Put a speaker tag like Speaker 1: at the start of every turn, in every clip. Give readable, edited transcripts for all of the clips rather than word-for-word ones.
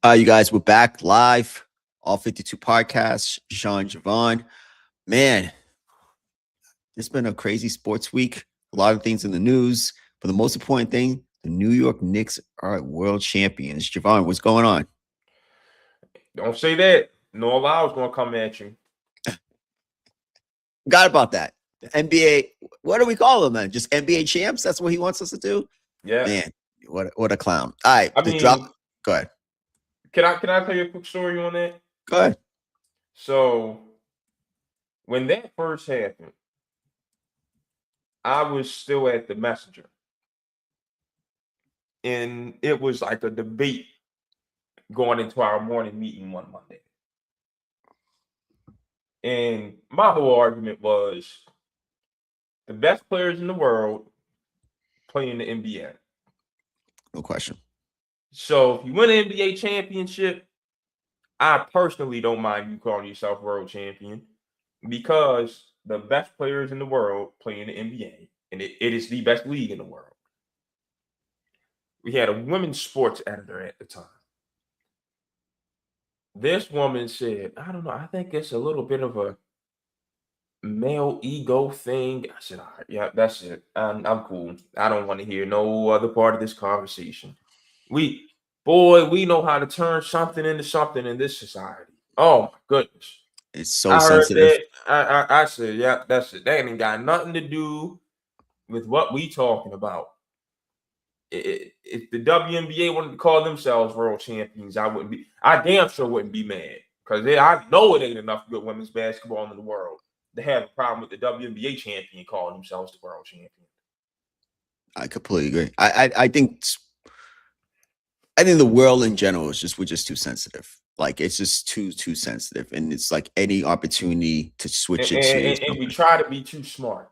Speaker 1: You guys, we're back live, all 52 podcasts. Sean, Javon. Man, it's been a crazy sports week. A lot of things in the news. But the most important thing, the New York Knicks are world champions. Javon, what's going on?
Speaker 2: Don't say that. No allow's gonna come at you.
Speaker 1: Forgot about that. The NBA, what do we call them, man? Just NBA champs? That's what he wants us to do?
Speaker 2: Yeah.
Speaker 1: Man, what a clown. All right,
Speaker 2: I
Speaker 1: the drop.
Speaker 2: mean,
Speaker 1: Go ahead.
Speaker 2: can I tell you a quick story on that?
Speaker 1: Go ahead.
Speaker 2: So when that first happened, I was still at the messenger. And it was like a debate going into our morning meeting one Monday. And my whole argument was the best players in the world play in the NBA.
Speaker 1: No question.
Speaker 2: So if you win an NBA championship, I personally don't mind you calling yourself world champion because the best players in the world play in the NBA, and it is the best league in the world. We had a women's sports editor at the time. This woman said, I don't know, I think it's a little bit of a male ego thing. I said, all right, yeah, that's it. I'm cool. I don't want to hear no other part of this conversation. We, we know how to turn something into something in this society. Oh my goodness.
Speaker 1: It's so
Speaker 2: I heard
Speaker 1: sensitive.
Speaker 2: that. I said, yeah, that's it. That ain't got nothing to do with what we talking about. If the WNBA wanted to call themselves world champions, I wouldn't be. I damn sure wouldn't be mad because I know it ain't enough good women's basketball in the world to have a problem with the WNBA champion calling themselves the world champion.
Speaker 1: I completely agree. I think the world in general is just we're just too sensitive. Like it's just too sensitive, and it's like any opportunity to
Speaker 2: And,
Speaker 1: switch it to
Speaker 2: and, and we
Speaker 1: something.
Speaker 2: try to be too smart.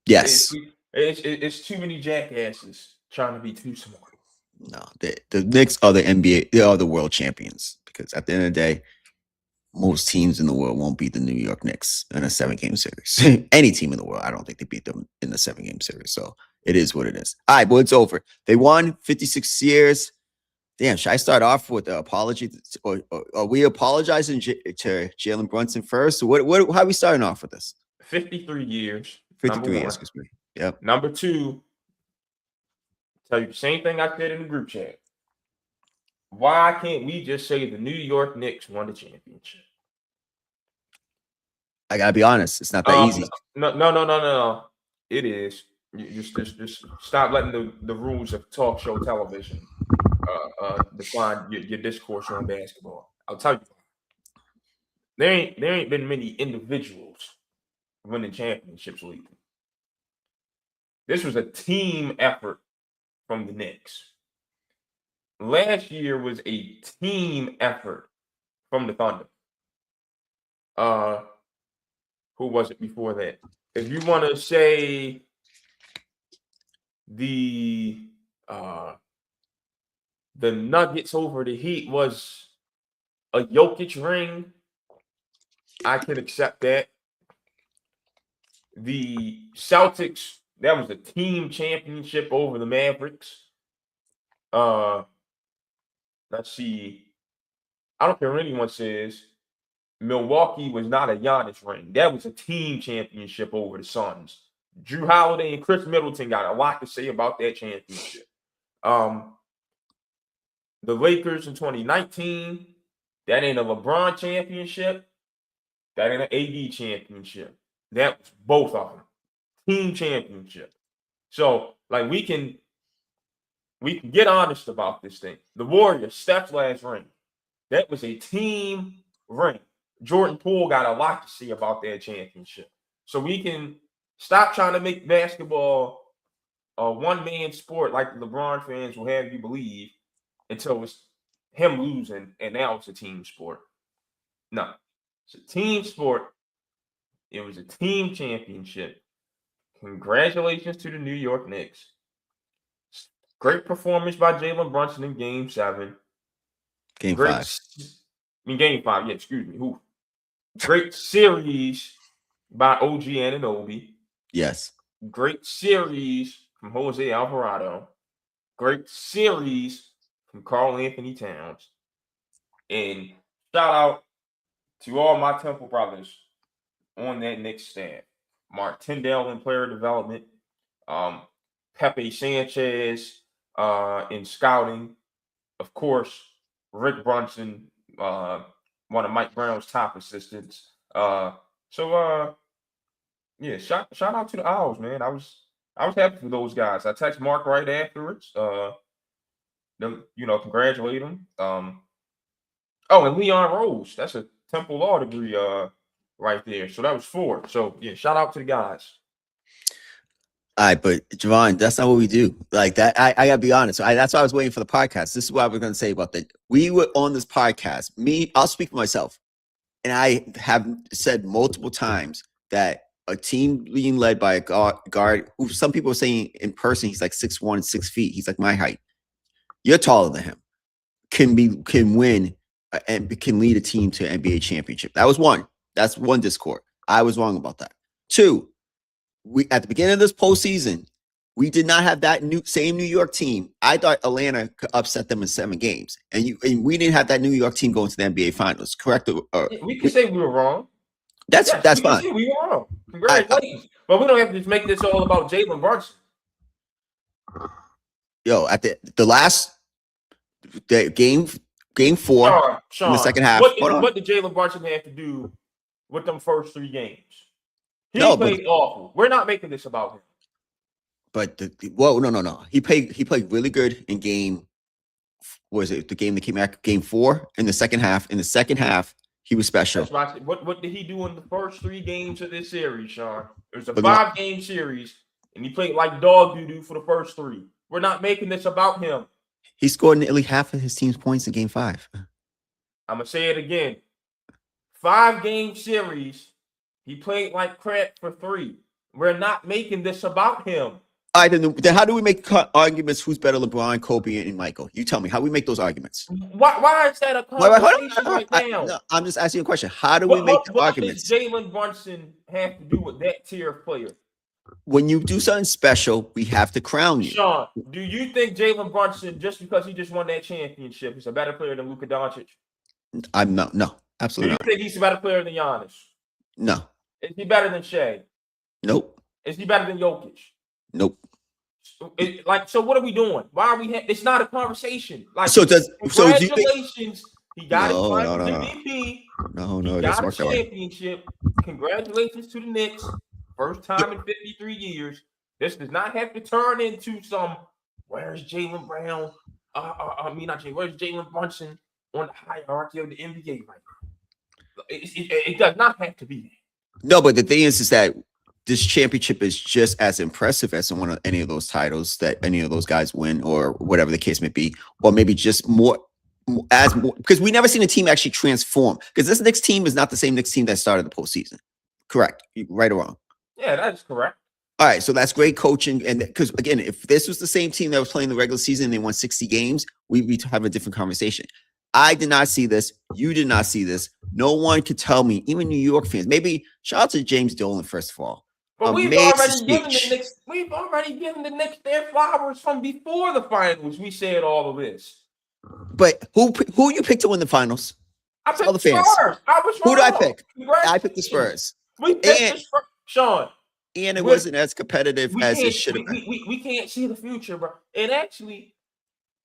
Speaker 2: It's,
Speaker 1: Yes,
Speaker 2: it's too many jackasses trying to be too smart.
Speaker 1: no, the Knicks are the NBA. They are the world champions because at the end of the day, most teams in the world won't beat the New York Knicks in a 7-game series. Any team in the world, I don't think they beat them in the 7-game series. So it is what it is. All right, but it's over. They won 56 years. Damn, should I start off with an apology? Or are we apologizing to Jalen Brunson first? How are we starting off with this?
Speaker 2: 53 years, number
Speaker 1: 53 years,
Speaker 2: one.
Speaker 1: excuse me. Yep.
Speaker 2: Number two, tell you the same thing I said in the group chat. Why can't we just say the New York Knicks won the championship?
Speaker 1: I gotta be honest, it's not that easy.
Speaker 2: No. It is. You just stop letting the rules of talk show television define your discourse on basketball. I'll tell you, there ain't been many individuals winning championships lately. This was a team effort from the Knicks. Last year was a team effort from the Thunder. Who was it before that? If you want to say the Nuggets over the Heat was a Jokic ring, I can accept that. The Celtics, that was a team championship over the Mavericks. Let's see. I don't care what anyone says. Milwaukee was not a Giannis ring. That was a team championship over the Suns. Drew Holiday and Chris Middleton got a lot to say about that championship. The Lakers in 2019, that ain't a LeBron championship. That ain't an AD championship. That was both of them. Team championship. So, like, we can get honest about this thing. The Warriors, Steph's last ring. That was a team ring. Jordan Poole got a lot to say about that championship. So we can stop trying to make basketball a one-man sport like the LeBron fans will have you believe until it's him losing, and now it's a team sport. No, it's a team sport. It was a team championship. Congratulations to the New York Knicks. Great performance by Jalen Brunson in Game 7.
Speaker 1: Game
Speaker 2: Great,
Speaker 1: 5.
Speaker 2: Game 5. Yeah, excuse me. Who? Great series by OG Anunoby.
Speaker 1: Yes.
Speaker 2: Great series from Jose Alvarado. Great series from Karl Anthony Towns. And shout out to all my Temple brothers on that Knicks staff. Mark Tyndale in player development, Pepe Sanchez in scouting, of course, Rick Brunson, one of Mike Brown's top assistants. Yeah, shout out to the Owls, man. I was happy for those guys. I text Mark right afterwards. Congratulate him. Oh, and Leon Rose, that's a Temple Law degree, right there. So that was 4. So yeah, shout out to the guys.
Speaker 1: All right, but Javon, that's not what we do. Like that, I gotta be honest. That's why I was waiting for the podcast. This is what I was gonna say about that. We were on this podcast. I'll speak for myself, and I have said multiple times that a team being led by a guard who some people are saying in person he's like 6'1", 6 feet. He's like my height. You're taller than him. Can win and can lead a team to an NBA championship. That was one. That's one discord. I was wrong about that. 2. We at the beginning of this postseason, we did not have that same New York team. I thought Atlanta could upset them in 7 games, and we didn't have that New York team going to the NBA Finals. Correct?
Speaker 2: We can say we were wrong.
Speaker 1: That's fine.
Speaker 2: We were wrong. Congratulations, but we don't have to just make this all about Jalen Brunson.
Speaker 1: Yo, at the last game 4
Speaker 2: Sean,
Speaker 1: in the second half.
Speaker 2: What did Jalen Brunson have to do with them first 3 games? He played awful. We're not making this about him.
Speaker 1: But no. He played really good in game. Was it the game that came out? Game 4 in the second half. In the second half, he was special.
Speaker 2: What did he do in the first 3 games of this series, Sean? It was a 5-game series, and he played like dog doo-doo for the first 3. We're not making this about him.
Speaker 1: He scored nearly half of his team's points in game 5.
Speaker 2: I'm gonna say it again. 5-game series. He played like crap for 3. We're not making this about him.
Speaker 1: All right, then how do we make arguments? Who's better, LeBron, Kobe, and Michael? You tell me. How do we make those arguments?
Speaker 2: Why is that a conversation right now?
Speaker 1: I'm just asking you a question. How do we make the arguments?
Speaker 2: What does Jalen Brunson have to do with that tier of player?
Speaker 1: When you do something special, we have to crown you.
Speaker 2: Sean, do you think Jalen Brunson, just because he just won that championship, is a better player than Luka Doncic?
Speaker 1: No, absolutely not.
Speaker 2: Do you think he's a better player than Giannis?
Speaker 1: No.
Speaker 2: Is he better than Shea?
Speaker 1: Nope.
Speaker 2: Is he better than Jokic?
Speaker 1: Nope.
Speaker 2: So what are we doing? Why are we? It's not a conversation.
Speaker 1: Congratulations.
Speaker 2: He got his MVP.
Speaker 1: No,
Speaker 2: he got a championship. Congratulations to the Knicks. First time in 53 years. This does not have to turn into some. Where's Jaylen Brown? Where's Jalen Brunson on the hierarchy of the NBA right now? It does not have to be that.
Speaker 1: No, but the thing is that this championship is just as impressive as any of those titles that any of those guys win, or whatever the case may be, or maybe just more because we never seen a team actually transform. Because this Knicks team is not the same Knicks team that started the postseason. Correct? Right or wrong?
Speaker 2: Yeah, that is correct.
Speaker 1: All right, so that's great coaching, and because again, if this was the same team that was playing the regular season and they won 60 games, we'd be having a different conversation. I did not see this. You did not see this. No one could tell me, even New York fans. Maybe shout out to James Dolan, first of all.
Speaker 2: But we've already given the Knicks their flowers from before the finals. We said all of this.
Speaker 1: But who you picked to win the finals?
Speaker 2: I picked the Spurs. I was wrong.
Speaker 1: Who did I pick? I picked the Spurs.
Speaker 2: We picked the Spurs. Sean.
Speaker 1: And it wasn't as competitive as it should have been.
Speaker 2: We can't see the future, bro. And actually,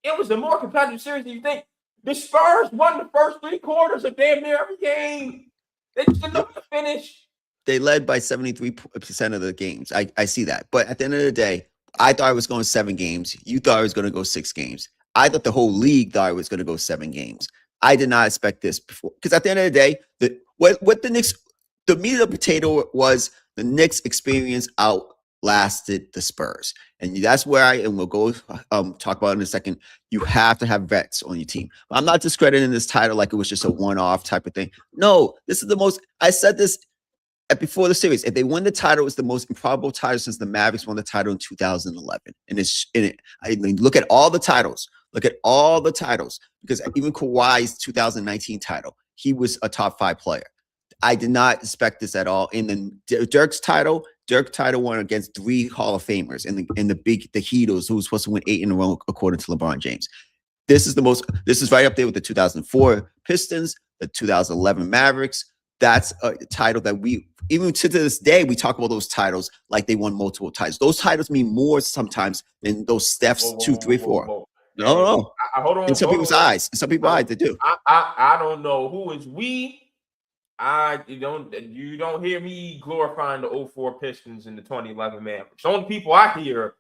Speaker 2: it was a more competitive series than you think. The Spurs won the first 3 quarters of damn near every game. They just didn't know how to finish.
Speaker 1: They led by 73% of the games. I see that. But at the end of the day, I thought I was going 7 games. You thought I was going to go 6 games. I thought the whole league thought I was going to go 7 games. I did not expect this before. Because at the end of the day, what the Knicks, the meat of the potato was the Knicks experience outlasted the Spurs. And that's where and we'll go talk about it in a second. You have to have vets on your team. I'm not discrediting this title like it was just a one-off type of thing. No, this is the most, I said this before the series. If they win the title, it's the most improbable title since the Mavericks won the title in 2011. And I mean, look at all the titles. Look at all the titles, because even Kawhi's 2019 title, he was a top 5 player. I did not expect this at all. And then Dirk title won against 3 Hall of Famers and the Heatles, who was supposed to win 8 in a row according to LeBron James. This is right up there with the 2004 Pistons, the 2011 Mavericks. That's a title that even to this day, we talk about those titles like they won multiple titles. Those titles mean more sometimes than those Steph's 2, 3, 4. No, no.
Speaker 2: Hold on.
Speaker 1: In some people's eyes, they do.
Speaker 2: I don't know who is we. You don't hear me glorifying the 04 Pistons and the 2011 Mavericks. The only people I hear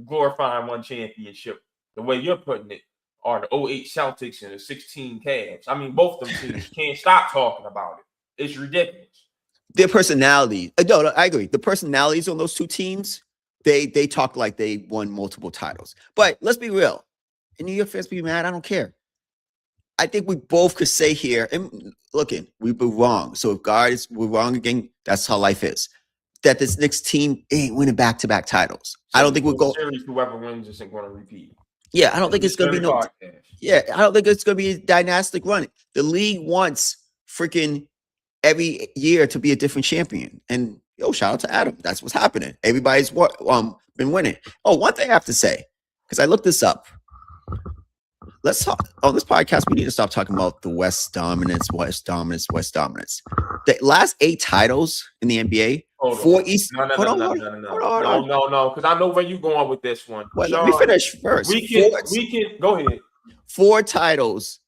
Speaker 2: glorifying one championship, the way you're putting it, are the 08 Celtics and the 16 Cavs. I mean, both of them teams can't stop talking about it. It's ridiculous.
Speaker 1: Their personality. No, I agree. The personalities on those two teams, they talk like they won multiple titles. But let's be real. And New York fans be mad. I don't care. I think we both could say here, and looking, we've been wrong. So if we're wrong again, that's how life is. That this Knicks team ain't winning back-to-back titles. I don't think we'll go.
Speaker 2: Series, whoever wins isn't going to repeat.
Speaker 1: Yeah, I don't think it's going to be no. Yeah, I don't think it's going to be a dynastic run. The league wants freaking every year to be a different champion. And shout out to Adam. That's what's happening. Everybody's been winning. Oh, one thing I have to say, because I looked this up. Let's talk on this podcast. We need to stop talking about the West dominance. The last 8 titles in the NBA, 4 East.
Speaker 2: No, because I know where you're going with this one.
Speaker 1: Well, let me finish first.
Speaker 2: We can go ahead.
Speaker 1: 4 titles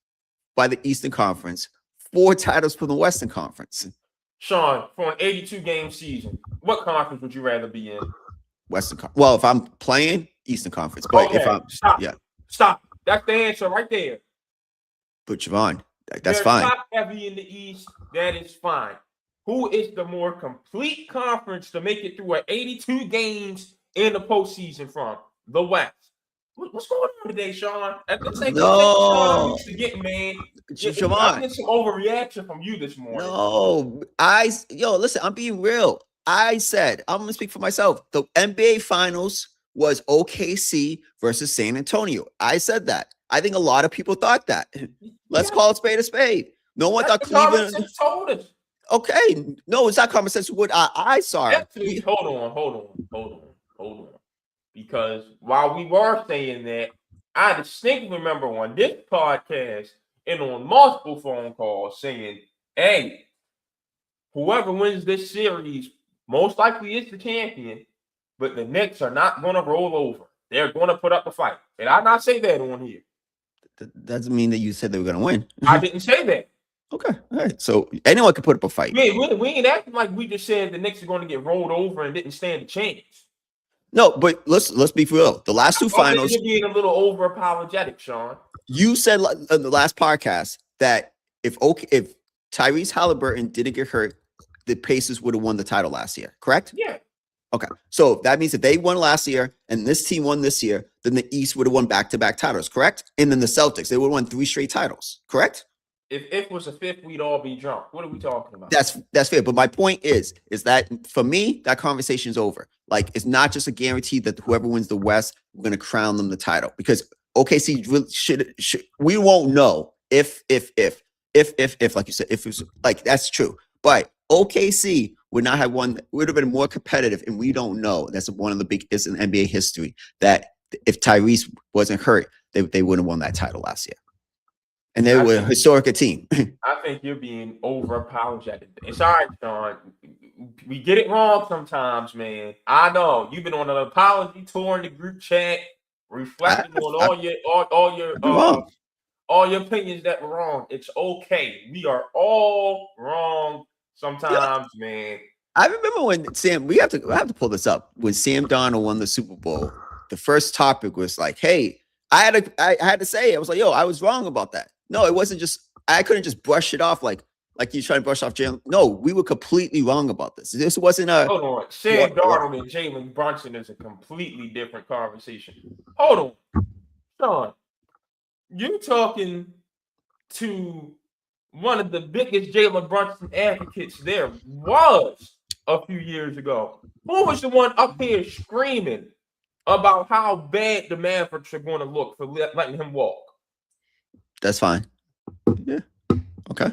Speaker 1: by the Eastern Conference, 4 titles from the Western Conference.
Speaker 2: Sean, for an 82-game season, what conference would you rather be in?
Speaker 1: Western Conference. Well, if I'm playing, Eastern Conference. But if I'm
Speaker 2: stop. That's the answer right there.
Speaker 1: But Javon, that's fine.
Speaker 2: Top heavy in the East. That is fine. Who is the more complete conference to make it through 82 games in the postseason from? The West. What's going on today, Sean?
Speaker 1: No.
Speaker 2: I'm used to getting, man.
Speaker 1: Javon.
Speaker 2: I'm getting some overreaction from you this morning.
Speaker 1: No. Listen, I'm being real. I said, I'm going to speak for myself. The NBA Finals was OKC versus San Antonio. I said that. I think a lot of people thought that. Let's call it spade a spade. No one thought Cleveland
Speaker 2: told us.
Speaker 1: Okay. No, it's not common sense. What I saw.
Speaker 2: Actually, hold on. Because while we were saying that, I distinctly remember on this podcast and on multiple phone calls saying, hey, whoever wins this series most likely is the champion. But the Knicks are not going to roll over. They're going to put up a fight. Did I not say that on here?
Speaker 1: That doesn't mean that you said they were going to win.
Speaker 2: I didn't say that.
Speaker 1: Okay. All right. So anyone can put up a fight.
Speaker 2: We ain't acting like we just said the Knicks are going to get rolled over and didn't stand a chance.
Speaker 1: No, but let's be real. The last 2 finals.
Speaker 2: You're being a little over apologetic, Sean.
Speaker 1: You said in the last podcast that if Tyrese Halliburton didn't get hurt, the Pacers would have won the title last year. Correct?
Speaker 2: Yeah.
Speaker 1: Okay, so that means if they won last year and this team won this year, then the East would have won back-to-back titles, correct? And then the Celtics, they would have won 3 straight titles, correct?
Speaker 2: If it was a 5th, we'd all be drunk. What are we talking about?
Speaker 1: That's fair. But my point is that for me, that conversation is over. Like, it's not just a guarantee that whoever wins the West, we're going to crown them the title. Because OKC really should we won't know if, like you said, if it's like, that's true. But OKC would not have won, would have been more competitive, and we don't know. That's one of the biggest in NBA history, that if Tyrese wasn't hurt, they wouldn't have won that title last year. And they were a historic team.
Speaker 2: I think you're being over apologetic. It's all right, Sean. We get it wrong sometimes, man. I know you've been on an apology tour in the group chat, reflecting on all your opinions that were wrong. It's okay. We are all wrong sometimes, man.
Speaker 1: I remember when Sam, I have to pull this up. When Sam Darnold won the Super Bowl, the first topic was like, hey, I had to say, I was like, yo, I was wrong about that. No, it wasn't just, I couldn't just brush it off like you trying to brush off Jalen. No, we were completely wrong about this. This wasn't a.
Speaker 2: Hold on. Sam Darnold and Jalen Brunson is a completely different conversation. Hold on. Sean, you're talking to one of the biggest Jalen Brunson advocates there was a few years ago. Who was the one up here screaming about how bad the Mavericks are going to look for letting him walk?
Speaker 1: That's fine. Yeah. Okay.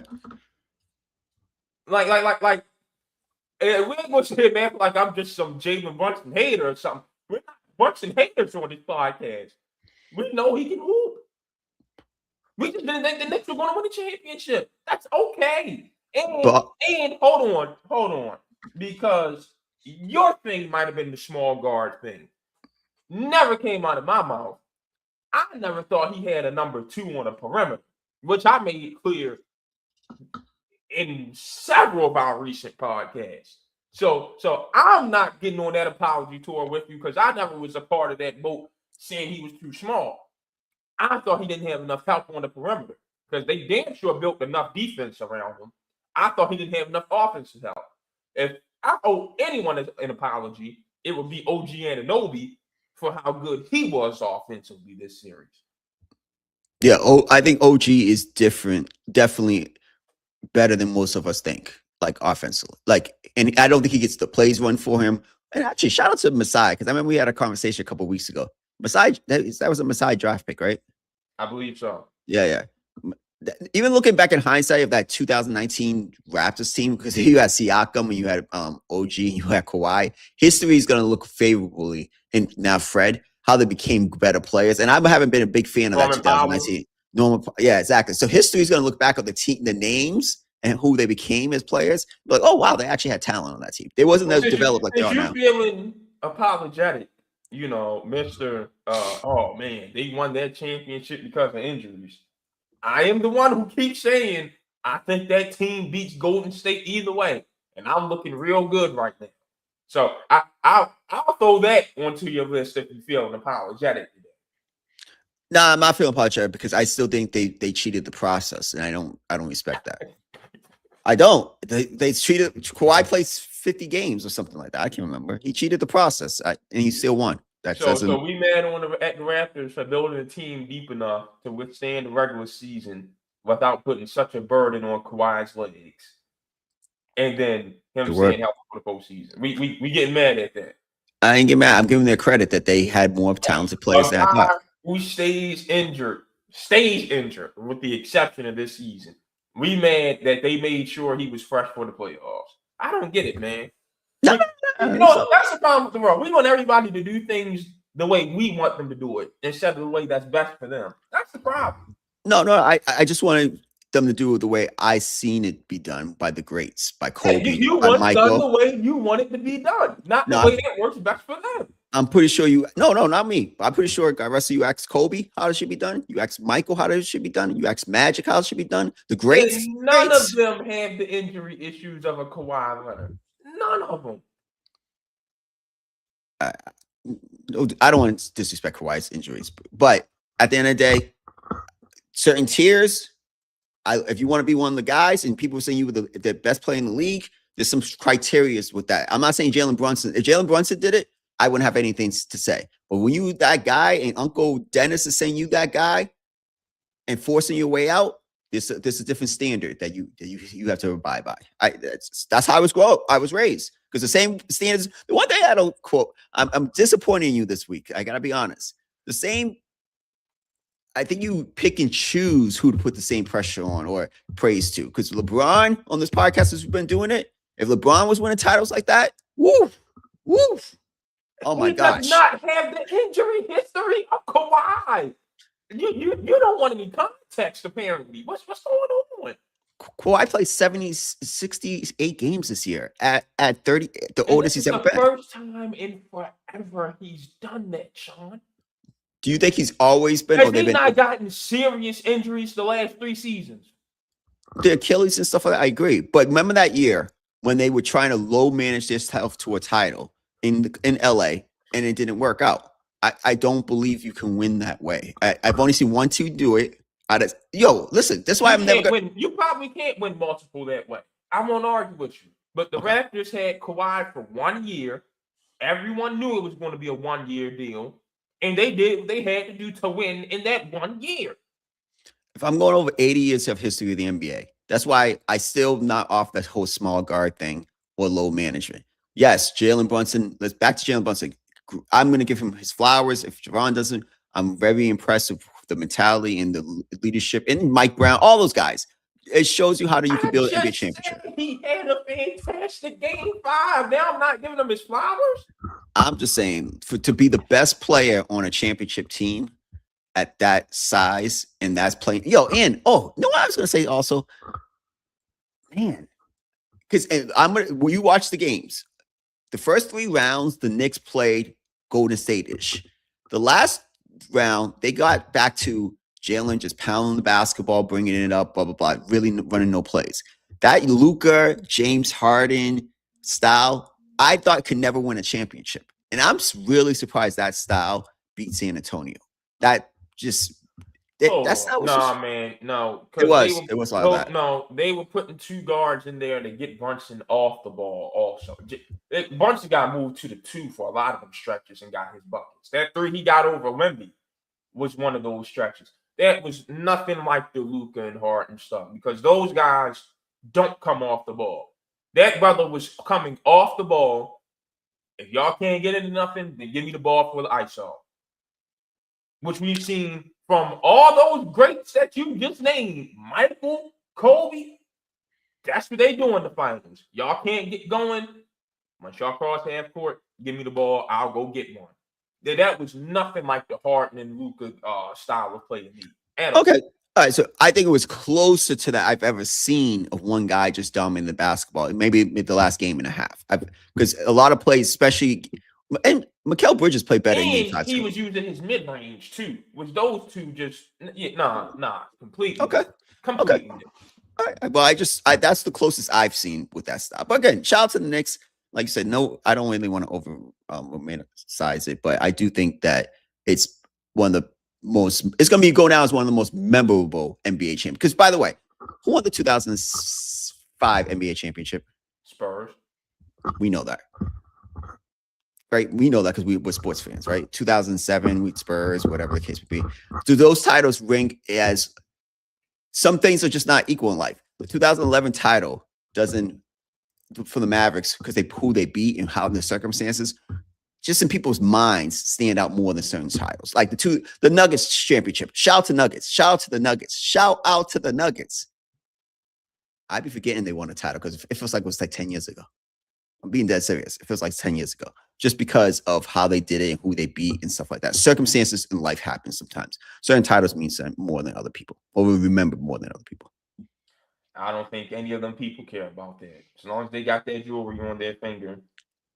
Speaker 2: Like, we ain't going to say, man, like I'm just some Jalen Brunson hater or something. We're not Brunson haters on this podcast. We know he can hoop. We just didn't think the Knicks were going to win the championship. That's okay.
Speaker 1: But
Speaker 2: And hold on, because your thing might have been the small guard thing. Never came out of my mouth. I never thought he had a number 2 on the perimeter, which I made clear in several of our recent podcasts. So I'm not getting on that apology tour with you because I never was a part of that boat saying he was too small. I thought he didn't have enough help on the perimeter because they damn sure built enough defense around him. I thought he didn't have enough offensive help. If I owe anyone an apology, it would be OG Anunoby for how good he was offensively this series.
Speaker 1: yeah, I think OG is different, definitely better than most of us think, like offensively. Like, and I don't think he gets the plays run for him. And actually, shout out to Masai, because I remember we had a conversation a couple of weeks ago. Masai, that was a Masai draft pick, right?
Speaker 2: I believe so.
Speaker 1: Yeah. Even looking back in hindsight of that 2019 Raptors team, because you had Siakam and you had OG and you had Kawhi, history is going to look favorably. And now Fred, how they became better players. And I haven't been a big fan of that 2019. Yeah, exactly. So history is going to look back at the team, the names, and who they became as players. Like, oh wow, they actually had talent on that team. They wasn't as developed like they are now.
Speaker 2: You're feeling apologetic, Mr. Oh man, they won that championship because of injuries. I am the one who keeps saying I think that team beats Golden State either way, and I'm looking real good right now. So I'll throw that onto your list if you feel apologetic today.
Speaker 1: Nah, I'm not feeling apologetic because I still think they cheated the process, and I don't respect that. I don't. They cheated. Kawhi plays 50 games or something like that. I can't remember. He cheated the process, and he still won.
Speaker 2: So we mad on at the Raptors for building a team deep enough to withstand the regular season without putting such a burden on Kawhi's legs, and then him saying help for the postseason. We getting mad at that.
Speaker 1: I ain't getting mad. I'm giving their credit that they had more talented players than I thought.
Speaker 2: Who stays injured with the exception of this season. We mad that they made sure he was fresh for the playoffs. I don't get it, man.
Speaker 1: No,
Speaker 2: that's the problem with the world. We want everybody to do things the way we want them to do it instead of the way that's best for them. That's the problem.
Speaker 1: No, I just wanted them to do it the way I seen it be done by the greats, by Kobe,
Speaker 2: you
Speaker 1: by
Speaker 2: want
Speaker 1: Michael.
Speaker 2: Done the way you want it to be done, not the way that works best for them.
Speaker 1: I'm pretty sure not me. I'm pretty sure Russell, you asked Kobe how it should be done. You asked Michael how it should be done. You asked Magic how it should be done. The greats.
Speaker 2: And none of them have the injury issues of a Kawhi Leonard. None of them.
Speaker 1: I don't want to disrespect Kawhi's injuries, but at the end of the day, certain tiers, if you want to be one of the guys and people are saying you were the best player in the league, there's some criteria with that. I'm not saying Jalen Brunson. If Jalen Brunson did it, I wouldn't have anything to say. But when you that guy and Uncle Dennis is saying you that guy and forcing your way out, there's a different standard that you have to abide by. That's how I was raised. Because the same standards, the one thing I don't quote, I'm disappointing you this week. I gotta be honest. The same, I think you pick and choose who to put the same pressure on or praise to. Because LeBron on this podcast has been doing it. If LeBron was winning titles like that, woof. Oh my gosh.
Speaker 2: Does not have the injury history of Kawhi. You don't want any context, apparently. What's going on?
Speaker 1: Kawhi played 68 games this year at 30, the oldest he's ever been.
Speaker 2: The first time in forever he's done that, Sean.
Speaker 1: Do you think he's always been?
Speaker 2: Has he not gotten serious injuries the last 3 seasons?
Speaker 1: The Achilles and stuff like that, I agree. But remember that year when they were trying to low manage themselves to a title in LA and it didn't work out. I don't believe you can win that way. I've only seen one team do it. Listen, that's why I'm never
Speaker 2: going to. You probably can't win multiple that way. I won't argue with you. But the Raptors had Kawhi for 1 year. Everyone knew it was going to be a 1-year deal. And they did what they had to do to win in that 1 year.
Speaker 1: If I'm going over 80 years of history of the NBA, that's why I still not off that whole small guard thing or low management. Yes, Jalen Brunson. Let's back to Jalen Brunson. I'm going to give him his flowers. If Javon doesn't, I'm very impressed with the mentality and the leadership and Mike Brown, all those guys. It shows you how you can build an NBA championship.
Speaker 2: He had a fantastic game 5. Now I'm not giving him his flowers.
Speaker 1: I'm just saying to be the best player on a championship team, at that size and that's playing. Yo, and no, I was gonna say also, man, because when you watch the games, the first 3 rounds, the Knicks played Golden State-ish. The last round, they got back to Jalen just pounding the basketball, bringing it up, blah, blah, blah, really running no plays. That Luka, James Harden style, I thought could never win a championship. And I'm really surprised that style beat San Antonio. That just, that style was just,
Speaker 2: man, no,
Speaker 1: it
Speaker 2: because
Speaker 1: was a lot of that.
Speaker 2: they were putting 2 guards in there to get Brunson off the ball. Also, Brunson got moved to the 2 for a lot of them stretches and got his buckets. That 3 he got over Wemby was one of those stretches. That was nothing like the Luka and Harden stuff because those guys don't come off the ball. That brother was coming off the ball. If y'all can't get into nothing, then give me the ball for the ISO, which we've seen from all those greats that you just named, Michael, Kobe. That's what they do in the finals. Y'all can't get going. Once y'all cross half court, give me the ball. I'll go get one. That was nothing like the Harden and Luka style of play to me.
Speaker 1: Okay. All right. So I think it was closer to that I've ever seen of one guy just dominating the basketball. Maybe the last game and a half. Because a lot of plays, especially, and Mikal Bridges played better.
Speaker 2: And he was using his mid range too. Was those two just completely
Speaker 1: okay?
Speaker 2: Completely.
Speaker 1: Okay. All right. Well, that's the closest I've seen with that style. But again, shout out to the Knicks. Like you said, no, I don't really want to over romanticize it, but I do think that it's one of the most. It's going to be going down as one of the most memorable NBA champions. Because by the way, who won the 2005 NBA championship?
Speaker 2: Spurs.
Speaker 1: We know that, right? We know that because we're sports fans, right? 2007, we Spurs, whatever the case would be. Do those titles rank as? Some things are just not equal in life. The 2011 title doesn't, for the Mavericks, because who they beat and how the circumstances, just in people's minds, stand out more than certain titles. Like the Nuggets championship. Shout out to Nuggets. Shout out to the Nuggets. Shout out to the Nuggets. I'd be forgetting they won a title because it feels like it was like 10 years ago. I'm being dead serious. It feels like 10 years ago. Just because of how they did it and who they beat and stuff like that. Circumstances in life happen sometimes. Certain titles mean more than other people, or we remember more than other people.
Speaker 2: I don't think any of them people care about that. As long as they got that jewelry on their finger,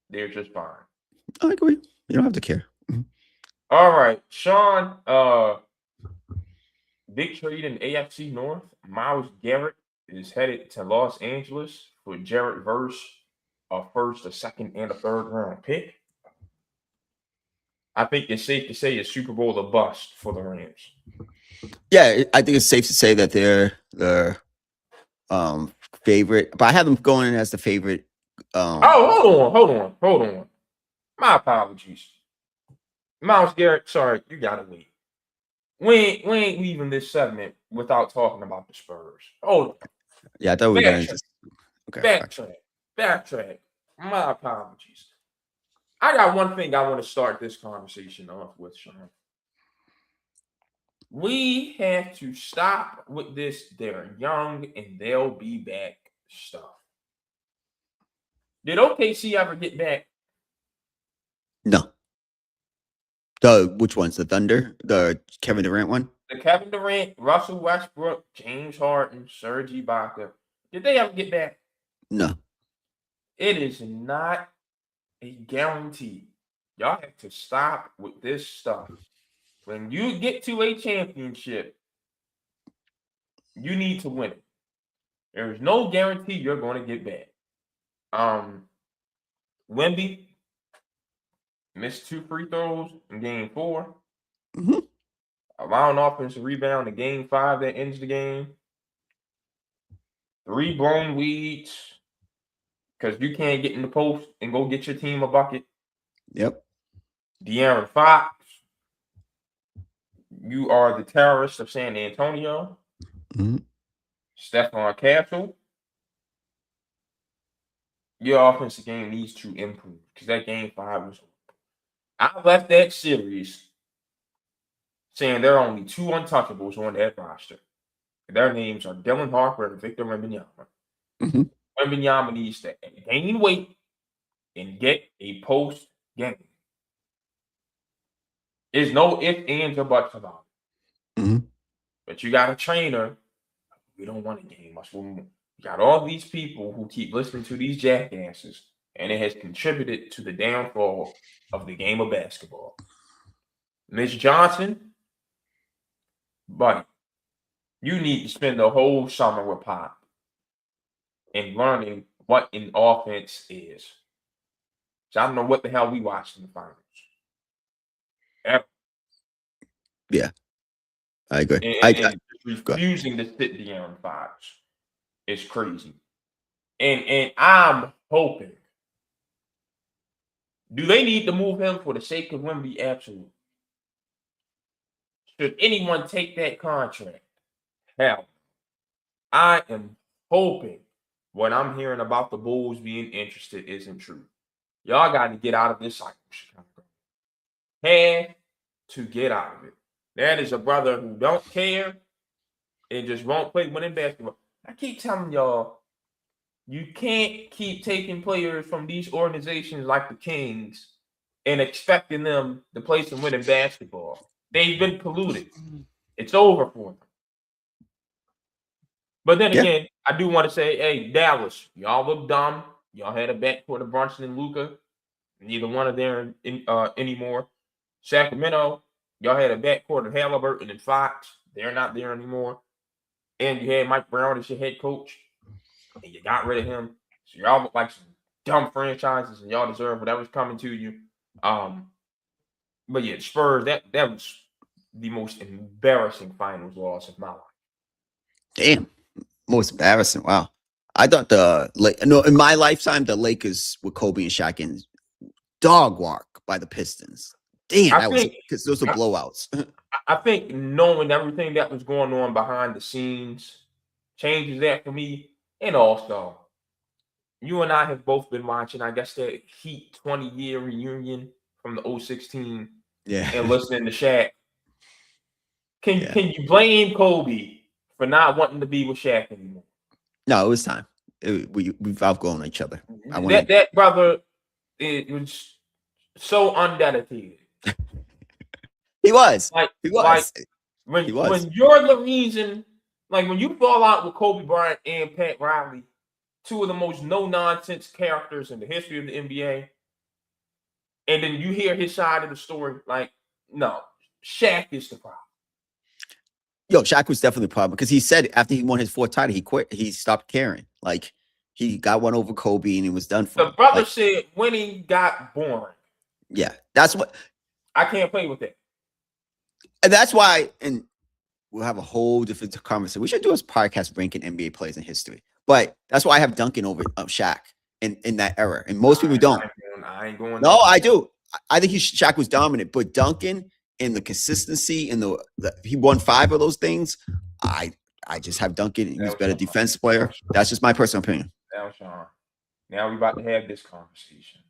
Speaker 2: they're just fine.
Speaker 1: I agree. You don't have to care. Mm-hmm.
Speaker 2: All right, Sean. Big trade in AFC North. Myles Garrett is headed to Los Angeles for Jarrett Verse, a first, a second, and a third round pick. I think it's safe to say it's Super Bowl or bust for the Rams.
Speaker 1: Yeah, I think it's safe to say that they're the favorite, but I have them going in as the favorite.
Speaker 2: Hold on. My apologies. Myles Garrett, sorry, you gotta wait. We ain't leaving this segment without talking about the Spurs.
Speaker 1: Yeah, I thought we were going to just
Speaker 2: backtrack. My apologies. I got one thing I want to start this conversation off with, Sean. We have to stop with this they're young and they'll be back stuff. Did OKC ever get back?
Speaker 1: No. Which ones? The Thunder? The Kevin Durant one?
Speaker 2: The Kevin Durant, Russell Westbrook, James Harden, Serge Ibaka. Did they ever get back?
Speaker 1: No.
Speaker 2: It is not a guarantee. Y'all have to stop with this stuff. When you get to a championship, you need to win it. There is no guarantee you're going to get back. Wemby missed 2 free throws in game 4.
Speaker 1: Mm-hmm.
Speaker 2: Allowing offensive rebound in game 5 that ends the game. 3 blown leads because you can't get in the post and go get your team a bucket.
Speaker 1: Yep.
Speaker 2: De'Aaron Fox, you are the terrorist of San Antonio.
Speaker 1: Mm-hmm.
Speaker 2: Stephon Castle, your offensive game needs to improve because that game 5 was. I left that series saying there are only 2 untouchables on that roster. Their names are Dylan Harper and Victor Wembanyama.
Speaker 1: Mm-hmm.
Speaker 2: Wembanyama needs to gain weight and get a post game. There's no ifs, ands, or buts about But you got a trainer. We don't want to gain much. You got all these people who keep listening to these jackasses, and it has contributed to the downfall of the game of basketball. Mitch Johnson, buddy, you need to spend the whole summer with Pop and learning what an offense is. So I don't know what the hell we watched in the finals. Ever.
Speaker 1: Yeah, I agree.
Speaker 2: And refusing to sit De'Aaron Fox is crazy. And I'm hoping. Do they need to move him for the sake of Wemby? Absolutely. Should anyone take that contract? Hell, I am hoping what I'm hearing about the Bulls being interested isn't true. Y'all got to get out of this cycle, Chicago. Have to get out of it. That is a brother who don't care and just won't play winning basketball. I keep telling y'all, you can't keep taking players from these organizations like the Kings and expecting them to play some winning basketball. They've been polluted. It's over for them. But then again, I do want to say, hey, Dallas, y'all look dumb. Y'all had a backcourt of Brunson and Luka. Neither one of them anymore. Sacramento, y'all had a backcourt of Halliburton and Fox. They're not there anymore. And you had Mike Brown as your head coach, and you got rid of him. So y'all look like some dumb franchises, and y'all deserve whatever's coming to you. But yeah, Spurs, that was the most embarrassing finals loss of my life.
Speaker 1: Damn, most embarrassing. Wow. I thought in my lifetime, the Lakers with Kobe and Shaq and dog walk by the Pistons. Damn, because those were blowouts.
Speaker 2: I think knowing everything that was going on behind the scenes changes that for me. And also, you and I have both been watching, I guess, the Heat 20-year reunion from the 06 team.
Speaker 1: Yeah.
Speaker 2: And listening to Shaq. Can you blame Kobe for not wanting to be with Shaq anymore?
Speaker 1: No, it was time. We've outgrown each other.
Speaker 2: That brother, it was so undedicated.
Speaker 1: He was.
Speaker 2: When you're the reason, like when you fall out with Kobe Bryant and Pat Riley, two of the most no-nonsense characters in the history of the NBA, and then you hear his side of the story, like, no, Shaq is the problem.
Speaker 1: Yo, Shaq was definitely the problem because he said after he won his fourth title, he quit. He stopped caring. Like, he got one over Kobe and it was done for him.
Speaker 2: The brother said winning got boring.
Speaker 1: Yeah, that's what.
Speaker 2: I can't play with that.
Speaker 1: And that's why, and we'll have a whole different conversation. We should do a podcast ranking NBA players in history. But that's why I have Duncan over Shaq in that era. And most people don't.
Speaker 2: I ain't going.
Speaker 1: No, I do. I think Shaq was dominant, but Duncan in the consistency and he won 5 of those things. I just have Duncan. He was a better defensive player. That's just my personal opinion.
Speaker 2: Now, Sean, now we about to have this conversation.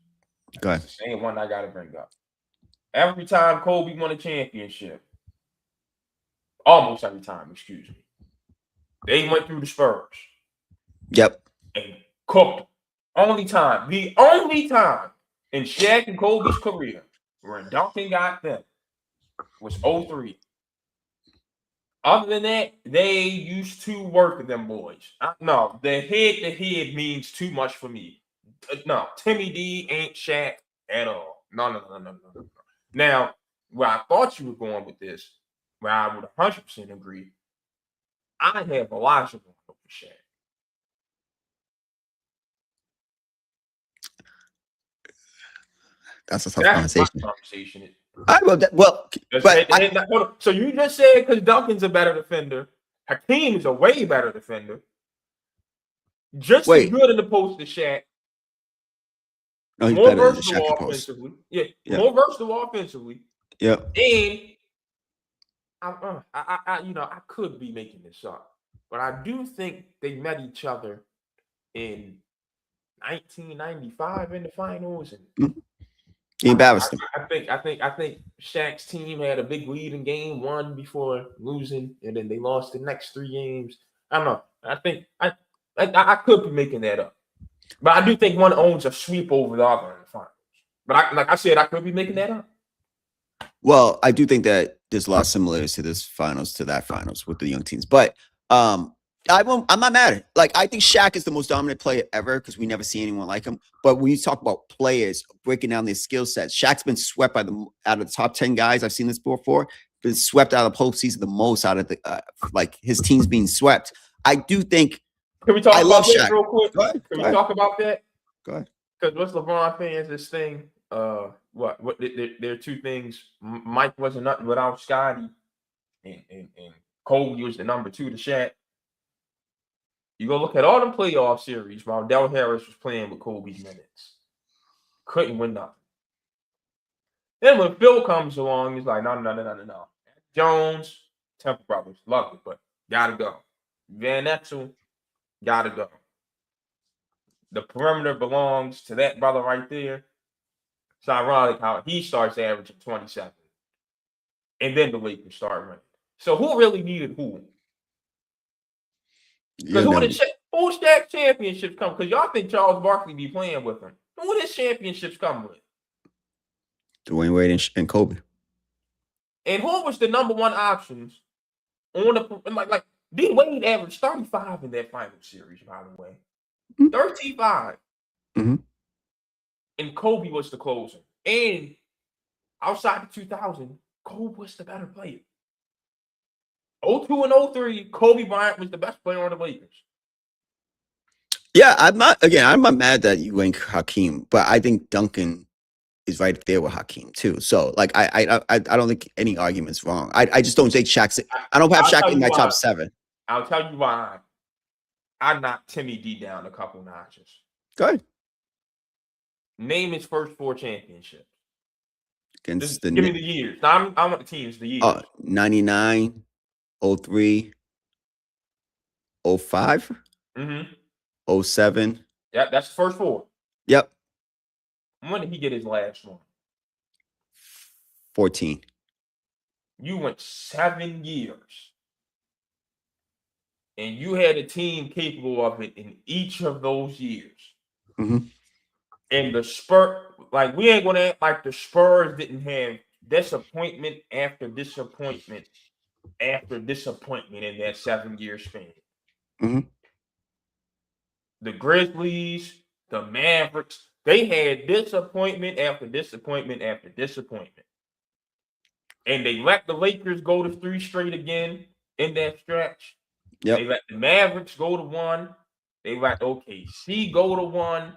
Speaker 1: Go ahead.
Speaker 2: It's the same one I got to bring up. Every time Kobe won a championship, almost every time, excuse me, they went through the Spurs.
Speaker 1: Yep.
Speaker 2: And cooked them. The only time in Shaq and Kobe's career where Duncan got them was 03. Other than that, they used to work with them boys. No, the head-to-head means too much for me. No, Timmy D ain't Shaq at all. No. Now, where I thought you were going with this, where I would 100% agree, I have Elijah going over Shaq.
Speaker 1: That's a tough conversation.
Speaker 2: So you just said because Duncan's a better defender, Hakeem is a way better defender, just as good in the post as Shaq.
Speaker 1: No,
Speaker 2: more versatile offensively. More versatile offensively.
Speaker 1: Yeah.
Speaker 2: And I could be making this up, but I do think they met each other in 1995 in the finals, and
Speaker 1: he embarrassed him.
Speaker 2: I think Shaq's team had a big lead in game 1 before losing, and then they lost the next 3 games. I don't know. I think I could be making that up, but I do think one owns a sweep over the other in the finals. But like I said, I could be making that up.
Speaker 1: Well, I do think that there's a lot of similarities to this finals to that finals with the young teams. But I'm not mad at it. Like, I think Shaq is the most dominant player ever because we never see anyone like him. But when you talk about players breaking down their skill sets, Shaq's been swept out of the top 10 guys. I've seen this before. Been swept out of the postseason the most out of the like his teams being swept. I do think.
Speaker 2: Can we talk
Speaker 1: I
Speaker 2: about
Speaker 1: love
Speaker 2: that
Speaker 1: Shaq.
Speaker 2: real quick?
Speaker 1: Go ahead,
Speaker 2: Can
Speaker 1: go
Speaker 2: we
Speaker 1: ahead.
Speaker 2: talk about that?
Speaker 1: Go ahead.
Speaker 2: Because what's LeBron fans this thing? What? There are two things. Mike wasn't nothing without Scotty, and Kobe was the number 2 to Shaq. You go look at all them playoff series while Del Harris was playing with Kobe's minutes. Couldn't win nothing. Then when Phil comes along, he's like, no. Jones, Temple Brothers, love it, but gotta go. Van Exel, gotta go. The perimeter belongs to that brother right there. It's ironic how he starts averaging 27. And then the Lakers start running. So who really needed who? Because who's Shaq championships come? Because y'all think Charles Barkley be playing with him. Who his championships come with?
Speaker 1: Dwayne Wade and Kobe.
Speaker 2: And who was the number 1 options on the like D Wade averaged 35 in that final series, by the way. 35.
Speaker 1: Mm-hmm.
Speaker 2: And Kobe was the closer. And outside of 2000, Kobe was the better player. 02 and 03, Kobe Bryant was the best player on the Lakers.
Speaker 1: Yeah, I'm not mad that you went Hakeem, but I think Duncan is right there with Hakeem too. So like I don't think any argument's wrong. I just don't think Shaq's. I don't have Shaq in my top 7.
Speaker 2: I'll tell you why I knocked Timmy D down a couple notches.
Speaker 1: Go ahead.
Speaker 2: Name his first 4 championships.
Speaker 1: Against
Speaker 2: give me the years. Now, I want the teams, the years.
Speaker 1: 99, 03, 05, 07.
Speaker 2: Yeah, that's the first 4.
Speaker 1: Yep.
Speaker 2: When did he get his last one?
Speaker 1: 14.
Speaker 2: You went 7 years. And you had a team capable of it in each of those years.
Speaker 1: Mm-hmm.
Speaker 2: And the Spurs, like, we ain't going to act like the Spurs didn't have disappointment after disappointment after disappointment in that 7-year span.
Speaker 1: Mm-hmm.
Speaker 2: The Grizzlies, the Mavericks, they had disappointment after disappointment after disappointment. And they let the Lakers go to 3 straight again in that stretch.
Speaker 1: Yep.
Speaker 2: They let the Mavericks go to 1. They let OKC go to 1.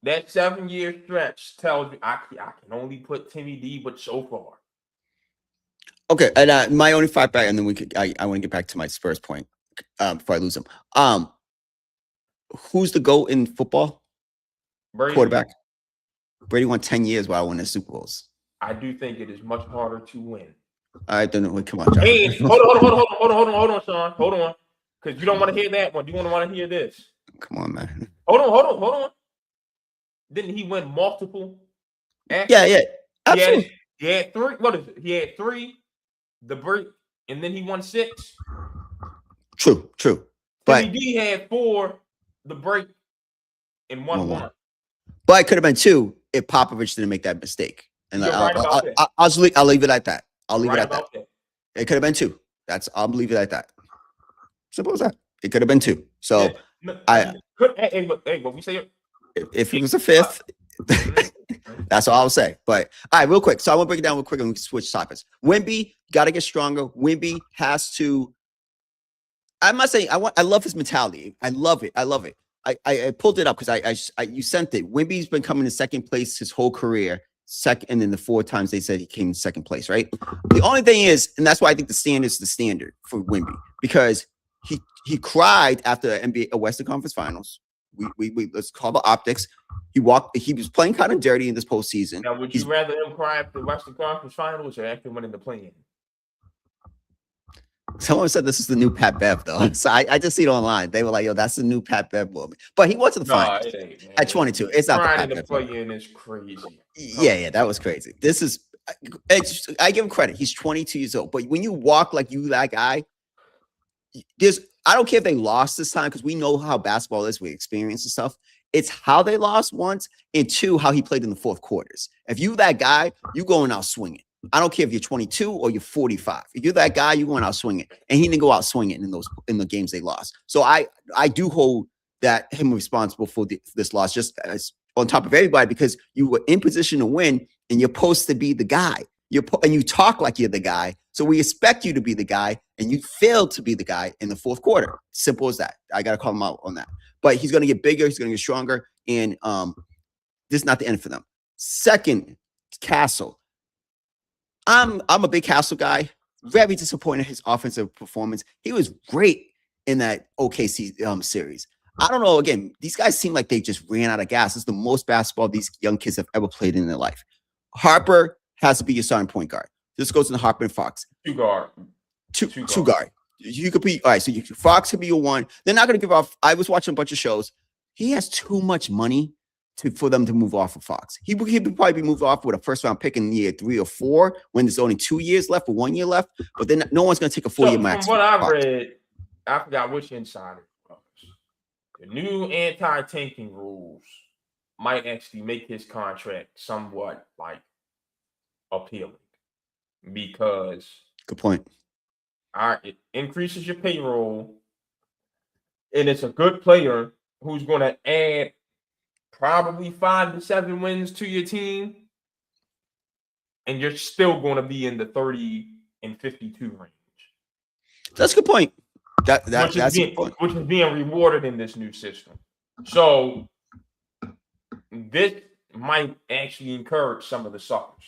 Speaker 2: That 7-year stretch tells me I can only put Timmy D, but so far.
Speaker 1: Okay, and my only fight back, and then I want to get back to my Spurs point before I lose them. Who's the GOAT in football?
Speaker 2: Brady.
Speaker 1: Quarterback. Brady won 10 years while winning Super Bowls.
Speaker 2: I do think it is much harder to win.
Speaker 1: All right, then come on, John.
Speaker 2: Hey, hold on, Sean. Hold on. Because you don't want to hear that one. You want to hear this.
Speaker 1: Come on, man.
Speaker 2: Hold on. Didn't he win multiple?
Speaker 1: Yeah. Absolutely.
Speaker 2: He had 3. What is it? He had 3, the break, and then he won 6.
Speaker 1: True.
Speaker 2: Timmy D had 4, the break, and 1.
Speaker 1: But it could have been 2 if Popovich didn't make that mistake. And I'll leave it at that. I'll leave it at that. It could have been 2. I'll leave it at that. Simple as that. It could have been 2. So
Speaker 2: but we say
Speaker 1: if it was a 5th, that's all I'll say. But all right, real quick. So I want to break it down real quick and we can switch topics. Wemby got to get stronger. Wemby has to. I'm not saying I love his mentality. I love it. I pulled it up because you sent it. Wemby's been coming in second place his whole career. Second, and then the 4 times they said he came in second place, right? The only thing is, and that's why I think the standard is the standard for Wemby, because he cried after the NBA Western Conference Finals. We let's call the optics. He was playing kind of dirty in this postseason.
Speaker 2: Now, would you rather him cry after the Western Conference Finals or after winning the play-in?
Speaker 1: Someone said this is the new Pat Bev, though. So I just see it online. They were like, "Yo, that's the new Pat Bev moment." But he went to the finals at 22. It's not the Pat Bev.
Speaker 2: Play-in is crazy.
Speaker 1: Yeah, that was crazy. I give him credit. He's 22 years old. But when you walk like you, that guy, I don't care if they lost this time because we know how basketball is. We experience and stuff. It's how they lost once, and 2, how he played in the fourth quarters. If you that guy, you going out swinging. I don't care if you're 22 or you're 45. If you're that guy, you're going out swinging, and he didn't go out swinging in the games they lost. So I do hold that him responsible for this loss, just as on top of everybody, because you were in position to win, and you're supposed to be the guy. And you talk like you're the guy, so we expect you to be the guy, and you failed to be the guy in the fourth quarter. Simple as that. I got to call him out on that. But he's going to get bigger. He's going to get stronger, and this is not the end for them. Second, Castle. I'm a big Castle guy. Very disappointed in his offensive performance. He was great in that OKC series. I don't know. Again, these guys seem like they just ran out of gas. It's the most basketball these young kids have ever played in their life. Harper has to be your starting point guard. This goes in Harper and Fox.
Speaker 2: Two guard.
Speaker 1: Two guard. You could be all right. So Fox could be your one. They're not going to give off. I was watching a bunch of shows. He has too much money for them to move off of Fox. He would probably be moved off with a first round pick in year 3 or 4 when there's only 2 years left or 1 year left. But then no one's going to take a 4-year max.
Speaker 2: From what I read, I forgot which insider it was. The new anti-tanking rules might actually make his contract somewhat like appealing because
Speaker 1: good point.
Speaker 2: It increases your payroll, and it's a good player who's going to add probably 5 to 7 wins to your team, and you're still going to be in the 30 and 52 range.
Speaker 1: That's a good point. That's a good point.
Speaker 2: Which is being rewarded in this new system. So this might actually encourage some of the suckers.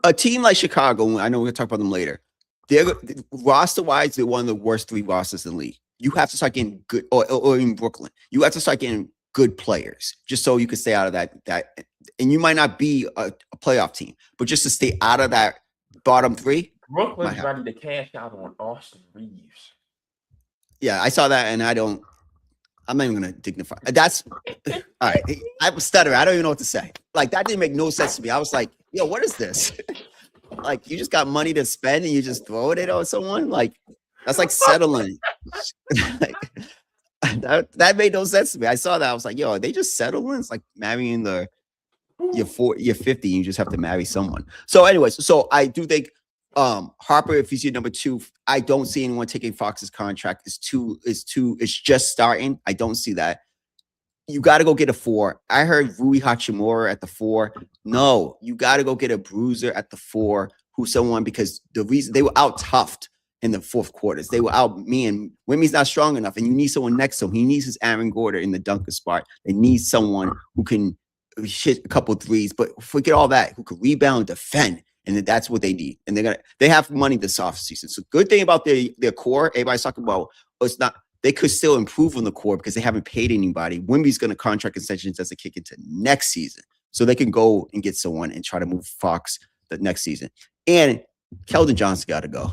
Speaker 1: A team like Chicago, I know we're going to talk about them later. They're roster-wise, they're one of the worst 3 rosters in the league. You have to start getting good, or in Brooklyn, you have to start getting good players just so you can stay out of that. And you might not be a playoff team, but just to stay out of that bottom 3.
Speaker 2: Brooklyn's ready to cash out on Austin Reeves.
Speaker 1: Yeah, I saw that, and I'm not even going to dignify. That's all right. I was stuttering. I don't even know what to say. Like, that didn't make no sense to me. I was like, yo, what is this? Like, you just got money to spend and you just throw it on someone? Like, that's like settling. Like, that made no sense to me. I saw that. I was like, yo, are they just settling? It's like marrying you're 50, you just have to marry someone. So anyways, so I do think Harper, if he's your number 2, I don't see anyone taking Fox's contract. It's just starting. I don't see that. You got to go get a 4. I heard Rui Hachimura at the 4. No, you got to go get a bruiser at the 4, because the reason they were out toughed in the fourth quarters. They were out, Wimmy's not strong enough, and you need someone next to him. He needs his Aaron Gordon in the dunker spot. They need someone who can hit a couple threes, but forget all that, who can rebound, defend, and that's what they need. And they have money this offseason. So good thing about their core, everybody's talking about, it's not. They could still improve on the core because they haven't paid anybody. Wimby's going to contract extensions as a kick into next season. So they can go and get someone and try to move Fox the next season. And Keldon Johnson got to go.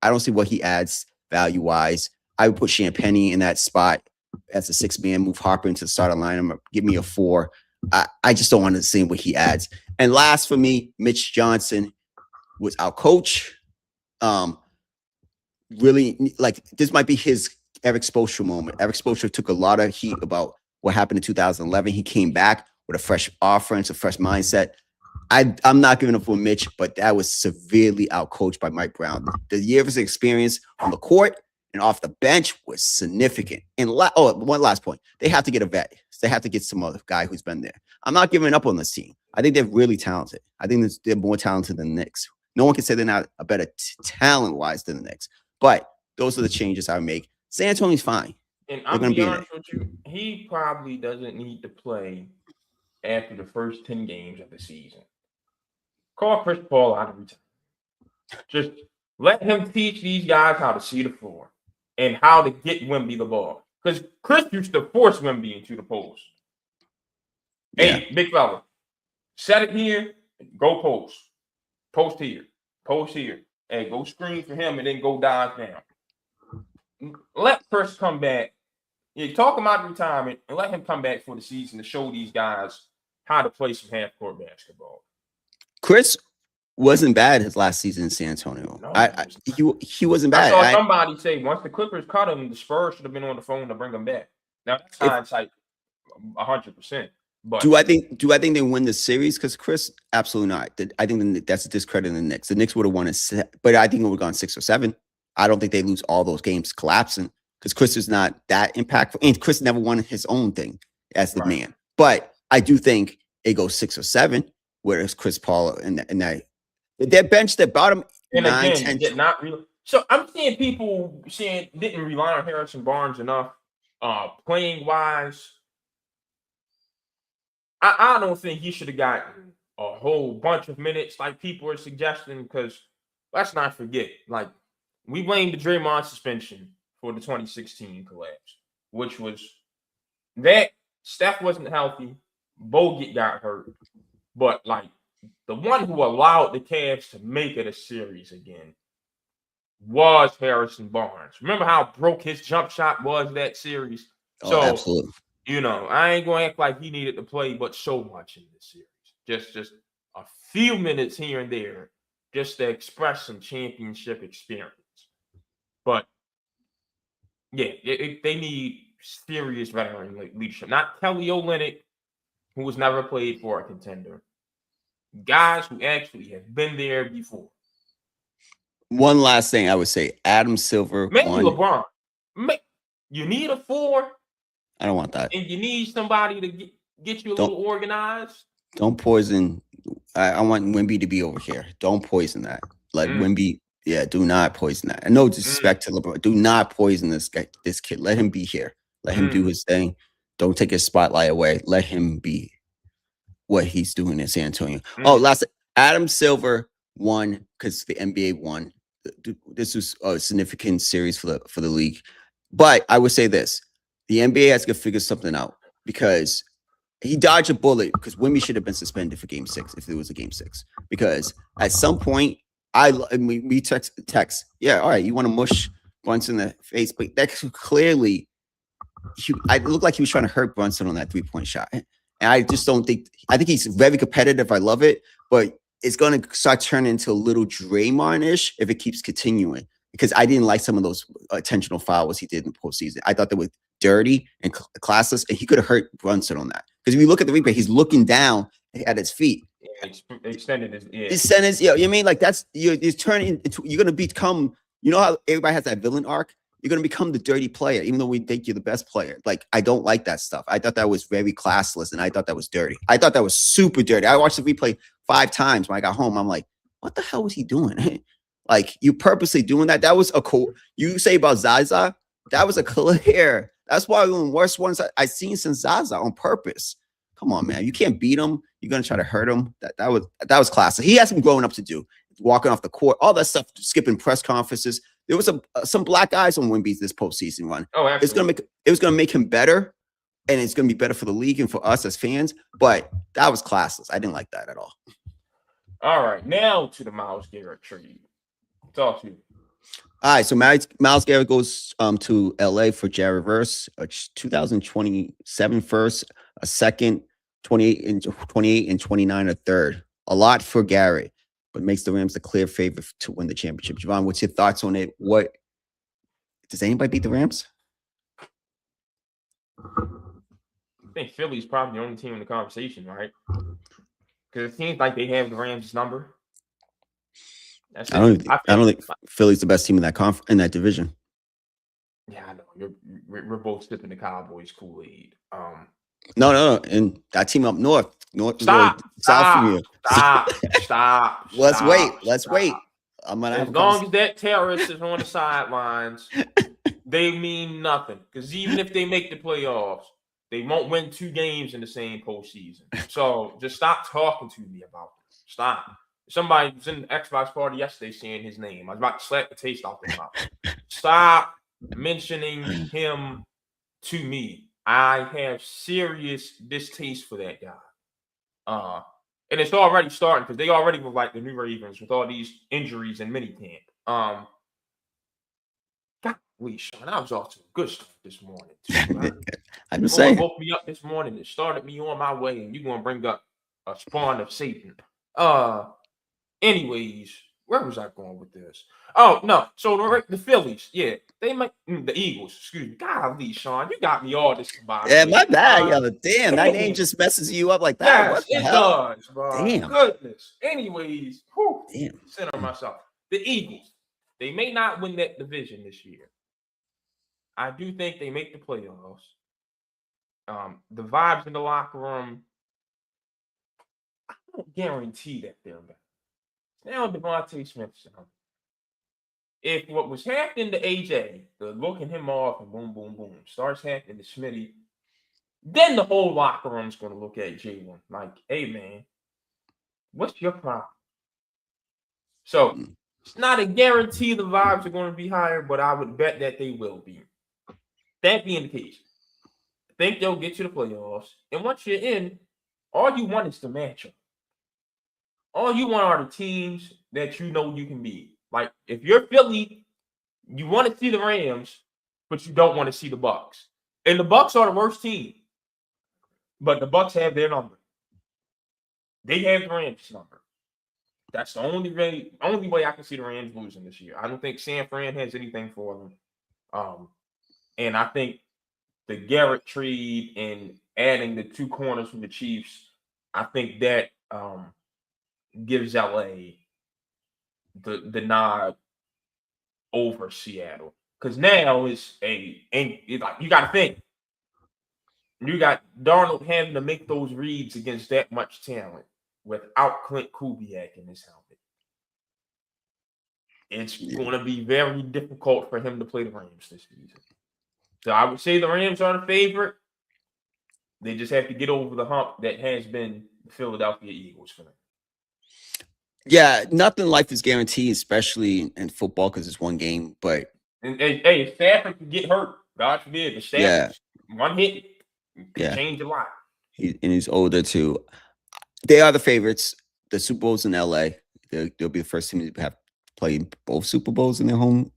Speaker 1: I don't see what he adds value-wise. I would put Champagnie in that spot as a 6-man, move Harper into the starting lineup, give me a 4. I just don't want to see what he adds. And last for me, Mitch Johnson was our coach. Really, like, this might be his Eric Spoelstra moment. Eric Spoelstra took a lot of heat about what happened in 2011. He came back with a fresh offense, a fresh mindset. I'm not giving up for Mitch, but that was severely outcoached by Mike Brown. The year of his experience on the court and off the bench was significant. And one last point. They have to get a vet. They have to get some other guy who's been there. I'm not giving up on this team. I think they're really talented. I think they're more talented than the Knicks. No one can say they're not a better talent-wise than the Knicks. But those are the changes I would make. San Antonio's fine.
Speaker 2: And I'm going to be honest with you, he probably doesn't need to play after the first 10 games of the season. Call Chris Paul out of retirement. Just let him teach these guys how to see the floor and how to get Wemby the ball. Because Chris used to force Wemby into the post.
Speaker 1: Yeah.
Speaker 2: Hey, big fella, set it here, go post. Post here. Post here. Hey, go screen for him and then go dive down. Let Chris come back. You talk him out of retirement and let him come back for the season to show these guys how to play some half-court basketball.
Speaker 1: Chris wasn't bad his last season in San Antonio. No, he wasn't bad.
Speaker 2: I saw somebody say once the Clippers cut him, the Spurs should have been on the phone to bring him back. Now that's hindsight 100%. But
Speaker 1: Do I think they win the series? Because Chris, absolutely not. I think that's a discredit in the Knicks. The Knicks would have won it, but I think it would have gone 6 or 7. I don't think they lose all those games collapsing because Chris is not that impactful, and Chris never won his own thing as the
Speaker 2: right.
Speaker 1: man. But I do think it goes 6 or 7, whereas Chris Paul and that bench, that bottom
Speaker 2: And
Speaker 1: 9,
Speaker 2: again,
Speaker 1: 10.
Speaker 2: did not really. So I'm seeing people saying didn't rely on Harrison Barnes enough, playing wise. I don't think he should have gotten a whole bunch of minutes like people are suggesting. Because let's not forget, like we blamed the Draymond suspension for the 2016 collapse, which was that Steph wasn't healthy, Bogut got hurt, but like the one who allowed the Cavs to make it a series again was Harrison Barnes. Remember how broke his jump shot was that series?
Speaker 1: Oh,
Speaker 2: So,
Speaker 1: absolutely.
Speaker 2: I ain't gonna act like he needed to play, but so much in this series. Just a few minutes here and there, just to express some championship experience. But yeah, they need serious veteran leadership. Not Kelly Olynyk, who was never played for a contender. Guys who actually have been there before.
Speaker 1: One last thing I would say, Adam Silver
Speaker 2: Maybe
Speaker 1: won.
Speaker 2: LeBron. You need a 4.
Speaker 1: I don't want that.
Speaker 2: And you need somebody to get you a little organized.
Speaker 1: Don't poison. I want Wemby to be over here. Don't poison that. Let Wemby. Yeah, do not poison that. And no disrespect to LeBron. Do not poison this kid. Let him be here. Let him do his thing. Don't take his spotlight away. Let him be what he's doing in San Antonio. Oh, last Adam Silver won because the NBA won. This was a significant series for the league. But I would say this: the NBA has to figure something out because he dodged a bullet because Wemby should have been suspended for Game 6 if there was a Game 6. Because at some point, we text, yeah, all right, you want to mush Brunson in the face, but that clearly, I looked like he was trying to hurt Brunson on that 3-point shot. And I just don't think, I think he's very competitive. I love it, but it's going to start turning into a little Draymond-ish if it keeps continuing. Because I didn't like some of those intentional fouls he did in the postseason. I thought they were dirty and classless, and he could have hurt Brunson on that. Because if you look at the replay, he's looking down at his feet.
Speaker 2: Extended his ear.
Speaker 1: His sentence, you know what I mean? Like that's you're turning into, you're gonna become, you know how everybody has that villain arc? You're gonna become the dirty player, even though we think you're the best player. Like, I don't like that stuff. I thought that was very classless, and I thought that was dirty. I thought that was super dirty. I watched the replay 5 times when I got home. I'm like, what the hell was he doing? Like, you purposely doing that? That was a cool. You say about Zaza, that was a clear. That's one of the worst ones I've seen since Zaza on purpose. Come on, man. You can't beat him. You're gonna try to hurt him. That was classic. He has some growing up to do. Walking off the court, all that stuff, skipping press conferences. There was some black eyes on Wemby's this postseason run.
Speaker 2: Oh, absolutely.
Speaker 1: It was gonna make him better, and it's gonna be better for the league and for us as fans. But that was classless. I didn't like that at all.
Speaker 2: All right, now to the Myles Garrett trade. Talk to you.
Speaker 1: All right, so Myles Garrett goes to LA for Jared Verse, a 2027 first, a second, 28 and 29 a third. A lot for Garrett, but makes the Rams the clear favorite to win the championship. Javon, what's your thoughts on it? What does anybody beat the Rams?
Speaker 2: I think Philly's probably the only team in the conversation, right? Because it seems like they have the Rams' number.
Speaker 1: I don't think Philly's the best team in that division.
Speaker 2: Yeah, I know. We're both sipping the Cowboys Kool-Aid.
Speaker 1: No, and that team up north,
Speaker 2: Stop.
Speaker 1: south from you.
Speaker 2: Stop.
Speaker 1: Let's wait.
Speaker 2: As long as that terrorist is on the sidelines, they mean nothing. Because even if they make the playoffs, they won't win 2 games in the same postseason. So just stop talking to me about it. Stop. Somebody was in the Xbox party yesterday saying his name. I was about to slap the taste off his mouth. Stop mentioning him to me. I have serious distaste for that guy. And it's already starting because they already were like the new Ravens with all these injuries in minicamp. Golly, Sean, I was off to a good start this morning.
Speaker 1: I'm just saying.
Speaker 2: Woke me up this morning and started me on my way, and you're gonna bring up a spawn of Satan. Anyways, where was I going with this? Oh no, so the Phillies, yeah, they might the Eagles. Excuse me, golly, Sean, you got me all
Speaker 1: Yeah, my bad.
Speaker 2: discombobulated.
Speaker 1: Yo, damn, that name just messes you up like that.
Speaker 2: Yes,
Speaker 1: What the
Speaker 2: it
Speaker 1: hell?
Speaker 2: does, bro.
Speaker 1: Damn,
Speaker 2: Goodness. Anyways, whew,
Speaker 1: damn.
Speaker 2: center myself. The Eagles, they may not win that division this year. I do think they make the playoffs. The vibes in the locker room, I don't guarantee that they're better. Now Devontae Smith's out. If what was happening to AJ, the looking him off and boom, boom, boom, starts happening to Smitty, then the whole locker room's going to look at Jalen like, hey, man, what's your problem? So it's not a guarantee the vibes are going to be higher, but I would bet that they will be. That being the case, I think they'll get to the playoffs. And once you're in, all you want is the matchup. All you want are the teams that you know you can beat. Like if you're Philly, you want to see the Rams, but you don't want to see the Bucks. And the Bucks are the worst team, but the Bucks have their number. They have the Rams' number. That's the only way I can see the Rams losing this year. I don't think San Fran has anything for them. And I think the Garrett trade and adding the two corners from the Chiefs, I think that gives LA the nod over Seattle. Because now it's like you got to think. You got Darnold having to make those reads against that much talent without Clint Kubiak in his helmet. It's going to be very difficult for him to play the Rams this season. So I would say the Rams are the favorite. They just have to get over the hump that has been the Philadelphia Eagles for them.
Speaker 1: Yeah, nothing in life is guaranteed, especially in football because it's one game. But
Speaker 2: hey, Stafford could get hurt. God forbid. The Stafford one hit could change a lot.
Speaker 1: He's older too. They are the favorites. The Super Bowl's in LA. They'll be the first team to have played both Super Bowls in their home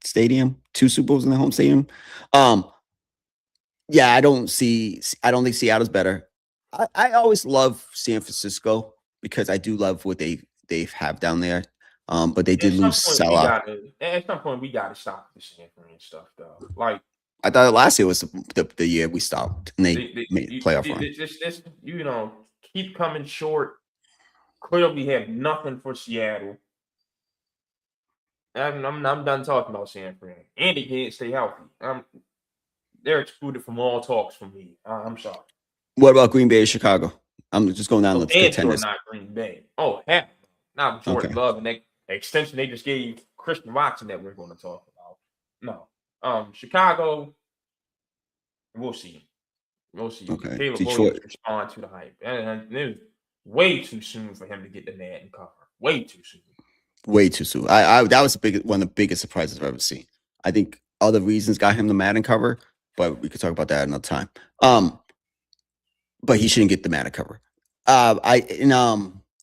Speaker 1: stadium, 2 Super Bowls in their home stadium. Yeah, I don't think Seattle's better. I always love San Francisco because I do love what they have down there. But they did lose Salah.
Speaker 2: At some point we gotta stop the San Fran stuff though. Like
Speaker 1: I thought last year was the year we stopped and they made a playoff run.
Speaker 2: This keep coming short. Clearly have nothing for Seattle. I'm done talking about San Fran. And they can't stay healthy. They're excluded from all talks from me. I'm sorry.
Speaker 1: What about Green Bay or Chicago? I'm just going down the contenders.
Speaker 2: Not Green Bay. Oh, heck. Not Jordan Love and that extension they just gave Christian Watson that we're going to talk about. No. Chicago, we'll see. We'll see.
Speaker 1: Okay.
Speaker 2: Caleb Williams respond to the hype. And it was way too soon for him to get the Madden cover. Way too soon.
Speaker 1: Way too soon. That was one of the biggest surprises I've ever seen. I think other reasons got him the Madden cover, but we could talk about that another time. But he shouldn't get the Madden cover.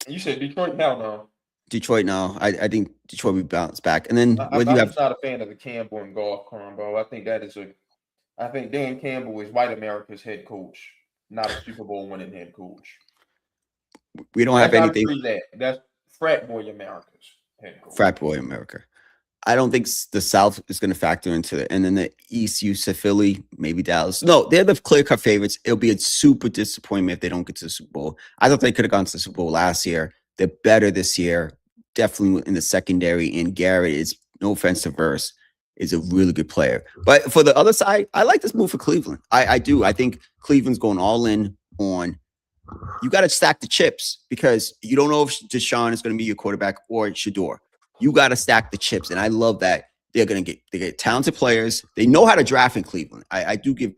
Speaker 2: You said Detroit now, no.
Speaker 1: Detroit now. I think Detroit will bounce back. And then
Speaker 2: I'm not a fan of the Campbell and Goff combo. I think Dan Campbell is white America's head coach, not a Super Bowl winning head coach.
Speaker 1: We don't have anything.
Speaker 2: That's frat boy America's head coach.
Speaker 1: Frat boy America. I don't think the South is going to factor into it. And then the East, you said Philly, maybe Dallas. No, they're the clear-cut favorites. It'll be a super disappointment if they don't get to the Super Bowl. I thought they could have gone to the Super Bowl last year. They're better this year, definitely in the secondary. And Garrett is, no offense to Verse, is a really good player. But for the other side, I like this move for Cleveland. I do. I think Cleveland's going all in on you got to stack the chips because you don't know if Deshaun is going to be your quarterback or Shador. You got to stack the chips. And I love that they get talented players. They know how to draft in Cleveland. I do give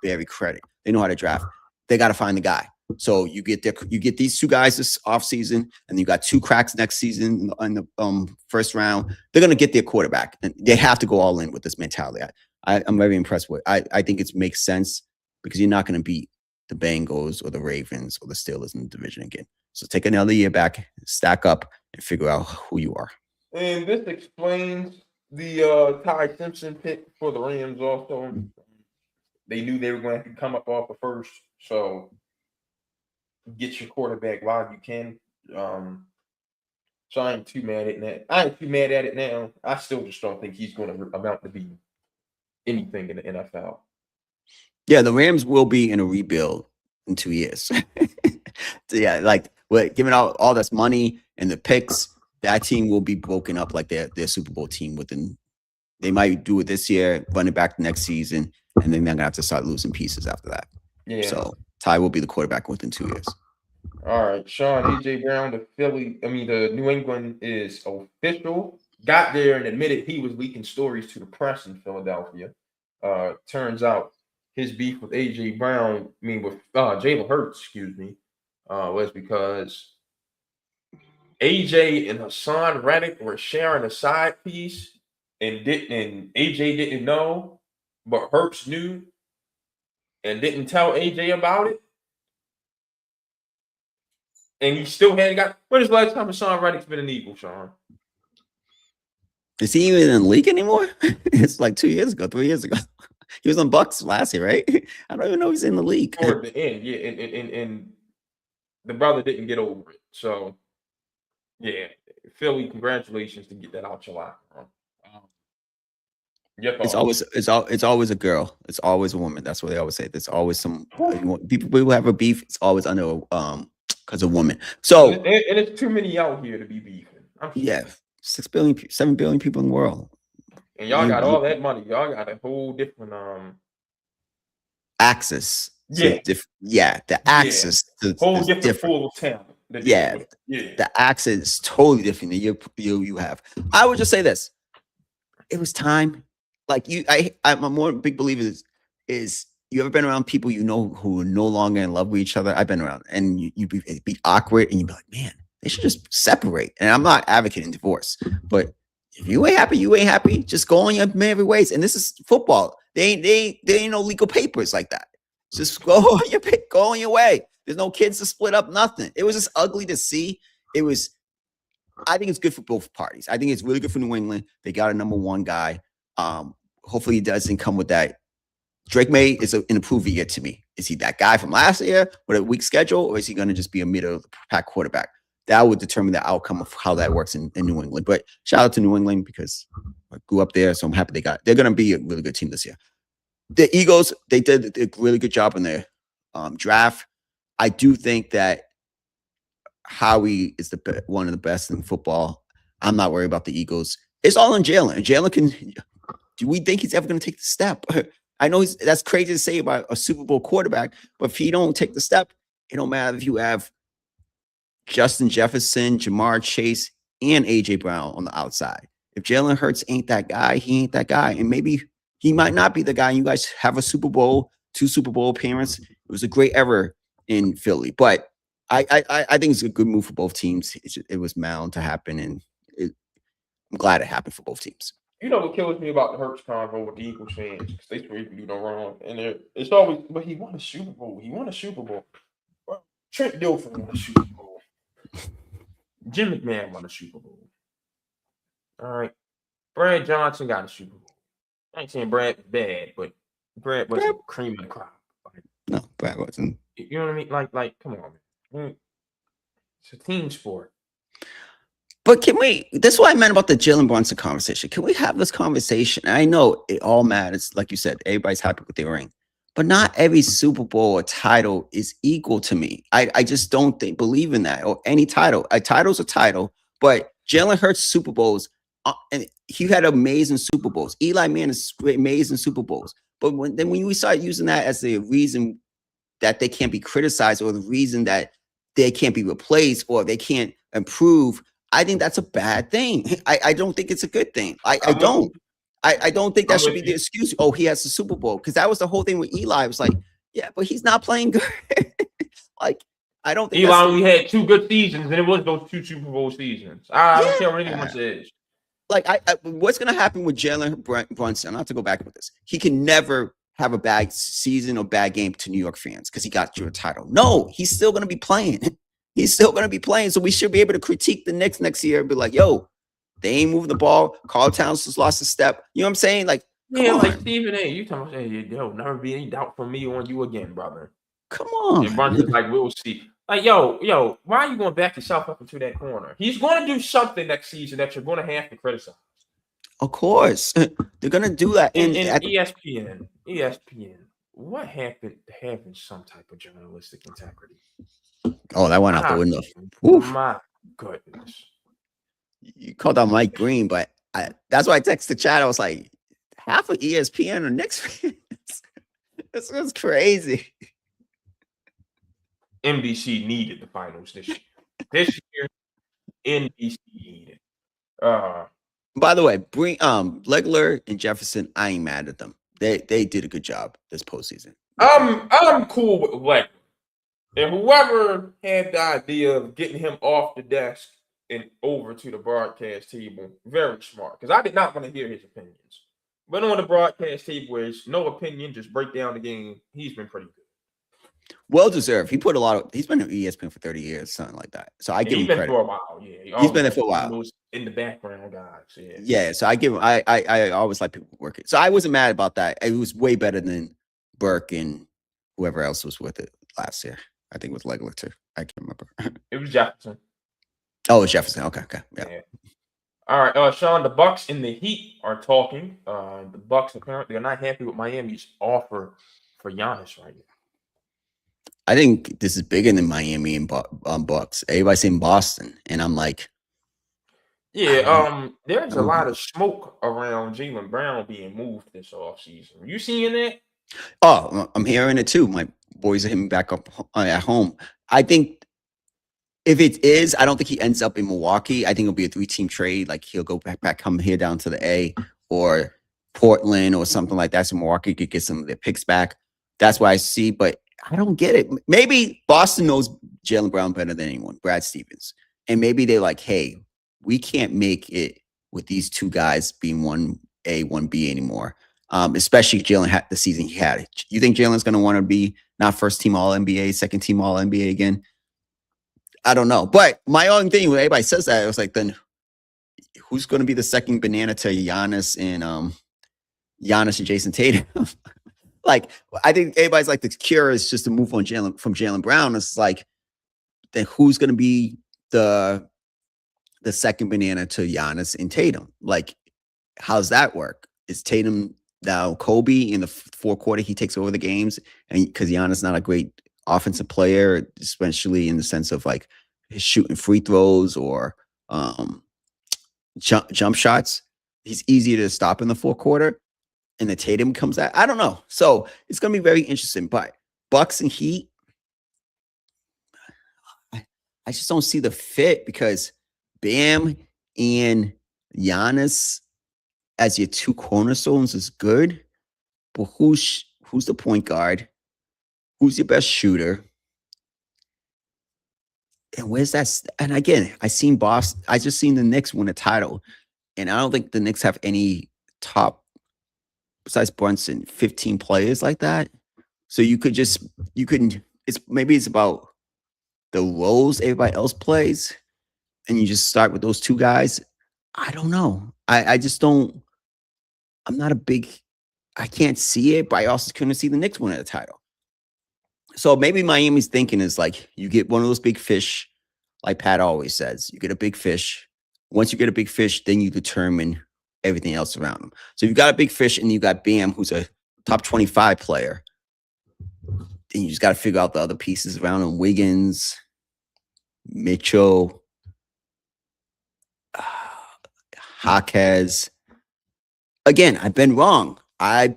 Speaker 1: Barry credit. They know how to draft. They got to find the guy. So you get these 2 guys this offseason, and you got 2 cracks next season in the first round. They're going to get their quarterback, and they have to go all in with this mentality. I'm very impressed with it. I think it makes sense because you're not going to beat the Bengals or the Ravens or the Steelers in the division again. So take another year back, stack up, and figure out who you are.
Speaker 2: And this explains the Ty Simpson pick for the Rams also. They knew they were going to come up off the first, so get your quarterback while you can. So I ain't too mad at that. I ain't too mad at it now. I still just don't think he's going to amount to be anything in the NFL.
Speaker 1: Yeah, the Rams will be in a rebuild in 2 years. So yeah, like given all this money and the picks, that team will be broken up like their Super Bowl team within. They might do it this year, run it back the next season, and then they're gonna have to start losing pieces after that.
Speaker 2: Yeah.
Speaker 1: So Ty will be the quarterback within 2 years.
Speaker 2: All right, Sean, AJ Brown, the New England is official. Got there and admitted he was leaking stories to the press in Philadelphia. Turns out his beef with AJ Brown, with Jalen Hurts, was because AJ and Hassan Reddick were sharing a side piece and AJ didn't know, but Hurts knew and didn't tell AJ about it. And he still hadn't got. When is the last time Hassan Reddick's been an Eagle, Sean?
Speaker 1: Is he even in the league anymore? It's like 2 years ago, 3 years ago. He was on Bucks last year, right? I don't even know he's in the league.
Speaker 2: Toward the end, yeah, and the brother didn't get over it. So, yeah, Philly, congratulations to get that out your life.
Speaker 1: It's always a girl. It's always a woman. That's what they always say. There's always some people who have a beef. It's always under because of woman. So
Speaker 2: and it's too many out here to be beefing.
Speaker 1: Yeah, 6 billion, 7 billion people in the world,
Speaker 2: and y'all got all that money. Y'all got a whole different
Speaker 1: access.
Speaker 2: Yeah,
Speaker 1: the access.
Speaker 2: Whole different pool of talent.
Speaker 1: The access is totally different than you have. I would just say this: it was time. Like I'm a more big believer is you ever been around people you know who are no longer in love with each other? I've been around, and you'd be awkward, and you'd be like, man, they should just separate. And I'm not advocating divorce, but if you ain't happy, you ain't happy. Just go on your merry ways. And this is football. They ain't no legal papers like that. Just go on your way. There's no kids to split up, nothing. It was just ugly to see. I think it's good for both parties. I think it's really good for New England. They got a number one guy. Hopefully he doesn't come with that. Drake May is an improved year to me. Is he that guy from last year with a weak schedule, or is he going to just be a middle of the pack quarterback? That would determine the outcome of how that works in New England. But shout out to New England because I grew up there, so I'm happy they're going to be a really good team this year. The Eagles, they did a really good job in their draft. I do think that Howie is one of the best in football. I'm not worried about the Eagles. It's all on Jalen. Jalen can. Do we think he's ever going to take the step? I know that's crazy to say about a Super Bowl quarterback, but if he don't take the step, it don't matter if you have Justin Jefferson, Jamar Chase, and AJ Brown on the outside. If Jalen Hurts ain't that guy, he ain't that guy, and maybe he might not be the guy. You guys have a Super Bowl, 2 Super Bowl appearances. It was a great era in Philly, but I think it's a good move for both teams. It was bound to happen, and I'm glad it happened for both teams.
Speaker 2: You know what kills me about the Hurts convo with the Eagles fans, because they swear he can do no wrong, and it's always, but he won a Super Bowl. He won a Super Bowl. Well, Trent Dilfer won a Super Bowl. Jim McMahon won a Super Bowl. All right, Brad Johnson got a Super Bowl. I ain't saying Brad was bad, but Brad wasn't cream of the crop.
Speaker 1: No, Brad wasn't.
Speaker 2: You know what I mean? Like, come on, man. It's a team sport.
Speaker 1: But that's what I meant about the Jalen Brunson conversation. Can we have this conversation? I know it all matters. Like you said, everybody's happy with their ring. But not every Super Bowl or title is equal to me. I just don't believe in that, or any title. A title's a title, but Jalen Hurts Super Bowls, and he had amazing Super Bowls. Eli Manning is amazing Super Bowls. But when we start using that as the reason that they can't be criticized, or the reason that they can't be replaced, or they can't improve, I think that's a bad thing. I don't think it's a good thing. I don't think that should be the excuse. Oh, he has the Super Bowl, because that was the whole thing with Eli. It was like, yeah, but he's not playing good. Like, I don't think
Speaker 2: Eli only had 2 good seasons, and it was those 2 Super Bowl seasons. I don't care what anyone says.
Speaker 1: Like, what's going to happen with Jalen Brunson? I'm not to go back with this. He can never have a bad season or bad game to New York fans because he got you a title. No, he's still going to be playing. He's still going to be playing. So we should be able to critique the Knicks next year and be like, yo, they ain't moving the ball. Carl Towns just lost a step. You know what I'm saying? Like,
Speaker 2: yeah, like Stephen A. You talking about, hey, yo, never be any doubt from me on you again, brother.
Speaker 1: Come on.
Speaker 2: And Brunson's like, we'll see. Like, yo, why are you going to back yourself up into that corner? He's going to do something next season that you're going to have to criticize.
Speaker 1: Of course, they're gonna do that. And
Speaker 2: In ESPN, what happened to having some type of journalistic integrity?
Speaker 1: oh, that went out the
Speaker 2: Ah,
Speaker 1: window. Oof.
Speaker 2: my goodness.
Speaker 1: You called out Mike Green, but that's why I texted the chat. I was like, half of ESPN are Knicks fans. This was crazy.
Speaker 2: NBC needed the finals this year. This year, NBC needed.
Speaker 1: By the way, bring Legler and Jefferson. I ain't mad at them. They did a good job this postseason.
Speaker 2: I'm cool with Legler. And whoever had the idea of getting him off the desk and over to the broadcast table, very smart. Because I did not want to hear his opinions. But on the broadcast table, is no opinion, just break down the game. He's been pretty good.
Speaker 1: Well deserved. He put a lot of. He's been at ESPN for 30 years, something like that. So I give him credit.
Speaker 2: For a while, yeah.
Speaker 1: He's been there for a while.
Speaker 2: In the background, guys. Yeah.
Speaker 1: Yeah. So I give him. I always like people working. So I wasn't mad about that. It was way better than Burke and whoever else was with it last year. I think it was Legler too. I can't remember.
Speaker 2: It was Jefferson.
Speaker 1: Oh, it's Jefferson. Okay. Yeah.
Speaker 2: All right, Sean. The Bucks and the Heat are talking. The Bucks apparently are not happy with Miami's offer for Giannis right now.
Speaker 1: I think this is bigger than Miami and Bucks. Everybody's saying Boston, and I'm like,
Speaker 2: yeah. There's a lot of smoke around Jaylen Brown being moved this offseason. You seeing that?
Speaker 1: Oh, I'm hearing it too. My boys are hitting back up at home. I think if it is, I don't think he ends up in Milwaukee. I think it'll be a 3-team trade. Like he'll go back, come here down to the A or Portland or something like that. So Milwaukee could get some of their picks back. That's what I see, but I don't get it. Maybe Boston knows Jaylen Brown better than anyone, Brad Stevens. And maybe they're like, hey, we can't make it with these two guys being 1A, 1B anymore. Especially Jaylen had the season he had. You think Jaylen's going to want to be not first team All NBA, second team All NBA again? I don't know. But my own thing when everybody says that, I was like, then who's going to be the second banana to Giannis and Jason Tatum? Like, I think everybody's like the cure is just to move on from Jaylen Brown. It's like, then who's going to be the second banana to Giannis and Tatum? Like, how's that work? Is Tatum now Kobe in the fourth quarter? He takes over the games, and because Giannis is not a great offensive player, especially in the sense of like his shooting free throws or jump shots, he's easier to stop in the fourth quarter. And the Tatum comes out. I don't know. So it's going to be very interesting. But Bucks and Heat, I just don't see the fit because Bam and Giannis as your two cornerstones is good. But who's the point guard? Who's your best shooter? And where's that? And again, I just seen the Knicks win a title. And I don't think the Knicks have any top, besides Brunson, 15 players like that. So it's about the roles everybody else plays. And you just start with those two guys. I don't know. I just don't, I can't see it, but I also couldn't see the Knicks winning a title. So maybe Miami's thinking is like, you get one of those big fish, like Pat always says, you get a big fish. Once you get a big fish, then you determine everything else around them. So you've got a big fish and you got Bam, who's a top 25 player. Then you just got to figure out the other pieces around him. Wiggins, Mitchell, Jaquez. Again, I've been wrong. I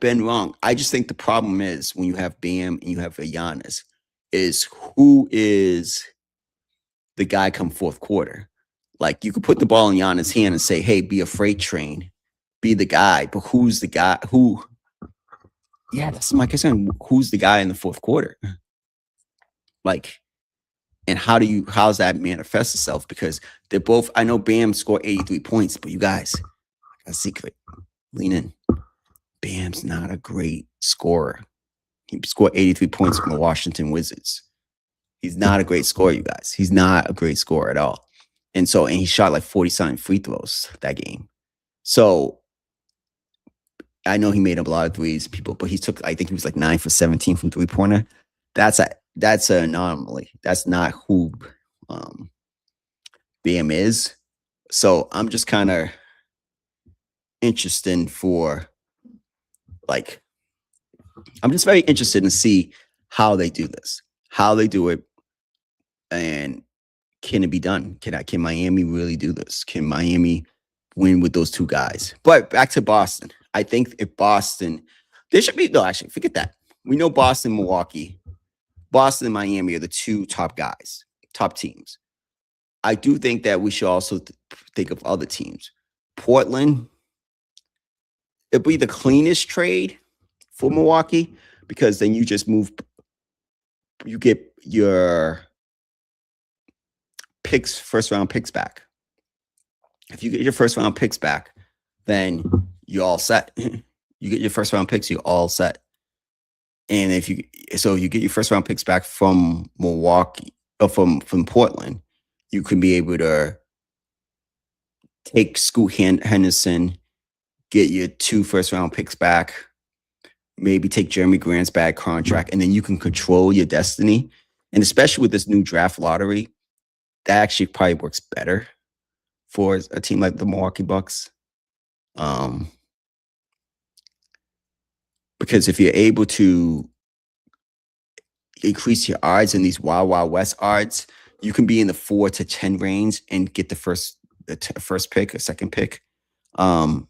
Speaker 1: just think the problem is when you have Bam and you have a Giannis, is who is the guy come fourth quarter? Like you could put the ball in Giannis' hand and say, hey, be a freight train, be the guy. But who's the guy that's my concern. Who's the guy in the fourth quarter? Like, and how's that manifest itself? Because they're both, I know Bam scored 83 points, but you guys, I got a secret. Lean in. Bam's not a great scorer. He scored 83 points from the Washington Wizards. He's not a great scorer, you guys. He's not a great scorer at all. And he shot like 40-something free throws that game. So I know he made a lot of threes, but he took, I think he was like 9 for 17 from three-pointer. That's that's an anomaly. That's not who Bam is. So I'm just kind of interested for like I'm just very interested to see how they do this, how they do it, and can it be done? Can Miami really do this? Can Miami win with those two guys? But back to Boston. I think if Boston, there should be no actually forget that. We know Boston, Milwaukee, Boston and Miami are the two top guys, top teams. I do think that we should also think of other teams. Portland, it'd be the cleanest trade for Milwaukee because then you just you get your picks, first round picks back. If you get your first round picks back, then you're all set. You get your first round picks, you're all set. And if you get your first round picks back from Milwaukee or from Portland, you can be able to take Scoot Henderson, get your 2 first round picks back, maybe take Jeremy Grant's bad contract, and then you can control your destiny. And especially with this new draft lottery, that actually probably works better for a team like the Milwaukee Bucks. Because if you're able to increase your odds in these Wild West odds, you can be in the 4 to 10 range and get the first pick, a second pick. So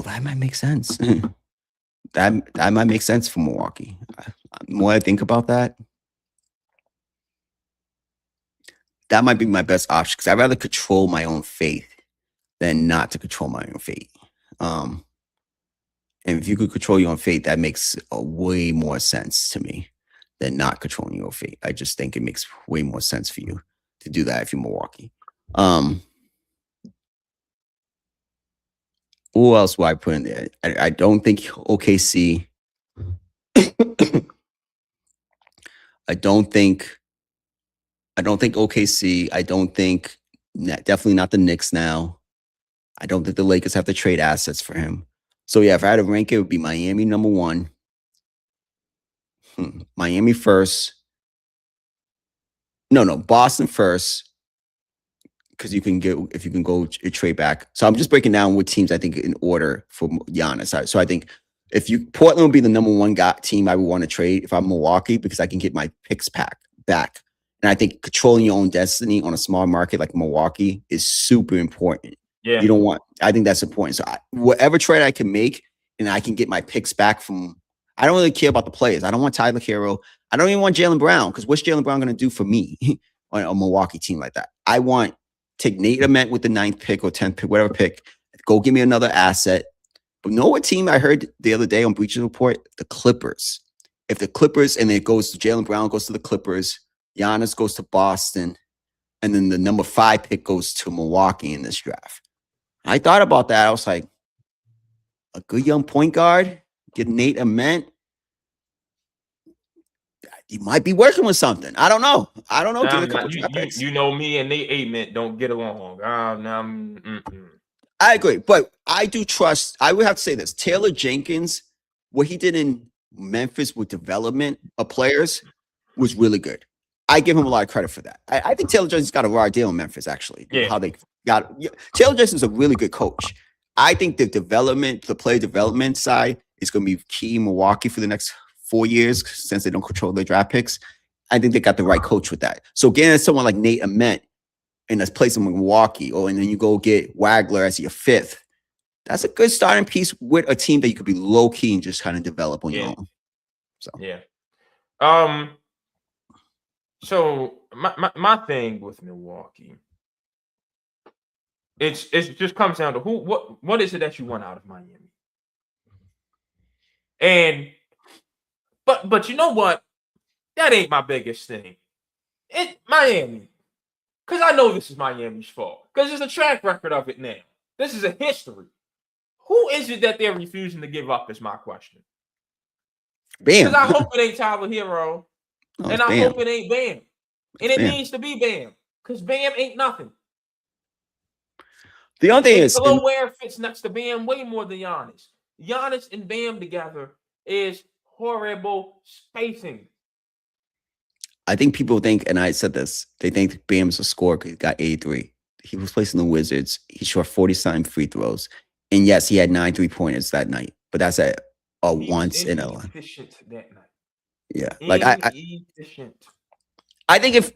Speaker 1: that might make sense. that might make sense for Milwaukee. The more I think about that, that might be my best option because I'd rather control my own fate than not to control my own fate. And if you could control your own fate, that makes way more sense to me than not controlling your fate. I just think it makes way more sense for you to do that if you're Milwaukee. Who else would I put in there? I don't think OKC. I don't think OKC. I don't think definitely not the Knicks now. I don't think the Lakers have to trade assets for him. So yeah, if I had to rank it, it would be Miami number 1. Miami first. No, Boston first. Because you can go trade back. So I'm just breaking down what teams I think in order for Giannis. So I think Portland would be the number 1 team I would want to trade if I'm Milwaukee because I can get my picks back. And I think controlling your own destiny on a small market like Milwaukee is super important.
Speaker 2: Yeah.
Speaker 1: I think that's important. So whatever trade I can make and I can get my picks back from, I don't really care about the players. I don't want Tyler Hero. I don't even want Jaylen Brown because what's Jaylen Brown going to do for me on a Milwaukee team like that? I want take Nate Ament with the 9th pick or 10th pick, whatever pick. Go give me another asset. But know what team I heard the other day on Breaches Report? The Clippers. If the Clippers, and it goes to Jaylen Brown goes to the Clippers, Giannis goes to Boston, and then the number 5 pick goes to Milwaukee in this draft. I thought about that. I was like, a good young point guard, get Nate Ament. You might be working with something. I don't know.
Speaker 2: You know me and Nate Ament don't get along.
Speaker 1: I agree, but I do trust. I would have to say this: Taylor Jenkins, what he did in Memphis with development of players was really good. I give him a lot of credit for that. I think Taylor Jenkins got a raw deal in Memphis. Actually, how they got Taylor Jenkins is a really good coach. I think the player development side is going to be key in Milwaukee for the next 4 years since they don't control their draft picks. I think they got the right coach with that. So getting someone like Nate Ament in a place in Milwaukee, and then you go get Wagler as your 5th, that's a good starting piece with a team that you could be low key and just kind of develop on your own. So
Speaker 2: yeah. So my thing with Milwaukee, it just comes down to what is it that you want out of Miami? And but you know what? That ain't my biggest thing. Miami. Because I know this is Miami's fault. Because there's a track record of it now. This is a history. Who is it that they're refusing to give up is my question.
Speaker 1: Bam.
Speaker 2: Because I hope it ain't Tyler Hero. And I hope it ain't Bam. And it needs to be Bam. Because Bam ain't nothing.
Speaker 1: The other thing is
Speaker 2: Delaware fits next to Bam way more than Giannis. Giannis and Bam together is horrible spacing.
Speaker 1: I think people think, and I said this, they think Bam's a scorer because he got 83. He was placing the Wizards. He shot 47 free throws. And yes, he had 9 3-pointers that night, but that's a
Speaker 2: He was
Speaker 1: once in a line.
Speaker 2: inefficient that night.
Speaker 1: Yeah. Like
Speaker 2: Inefficient.
Speaker 1: I think if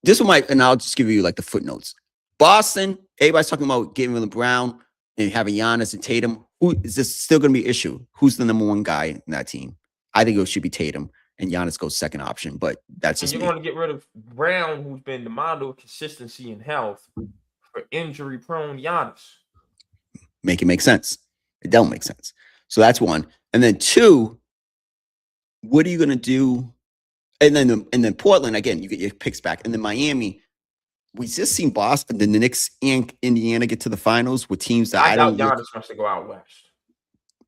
Speaker 1: this was and I'll just give you like the footnotes. Boston, everybody's talking about getting Brown and having Giannis and Tatum. Who is this still going to be an issue? Who's the number one guy in that team? I think it should be Tatum and Giannis goes second option, but that's just
Speaker 2: and you're going to get rid of Brown, who's been the model of consistency and health for injury-prone Giannis.
Speaker 1: Make it make sense. It don't make sense. So that's one. And then two, what are you going to do? And then Portland, again, you get your picks back. And then Miami, we just seen Boston, the Knicks and Indiana get to the finals with teams that I
Speaker 2: doubt
Speaker 1: don't.
Speaker 2: Giannis wants to go out west.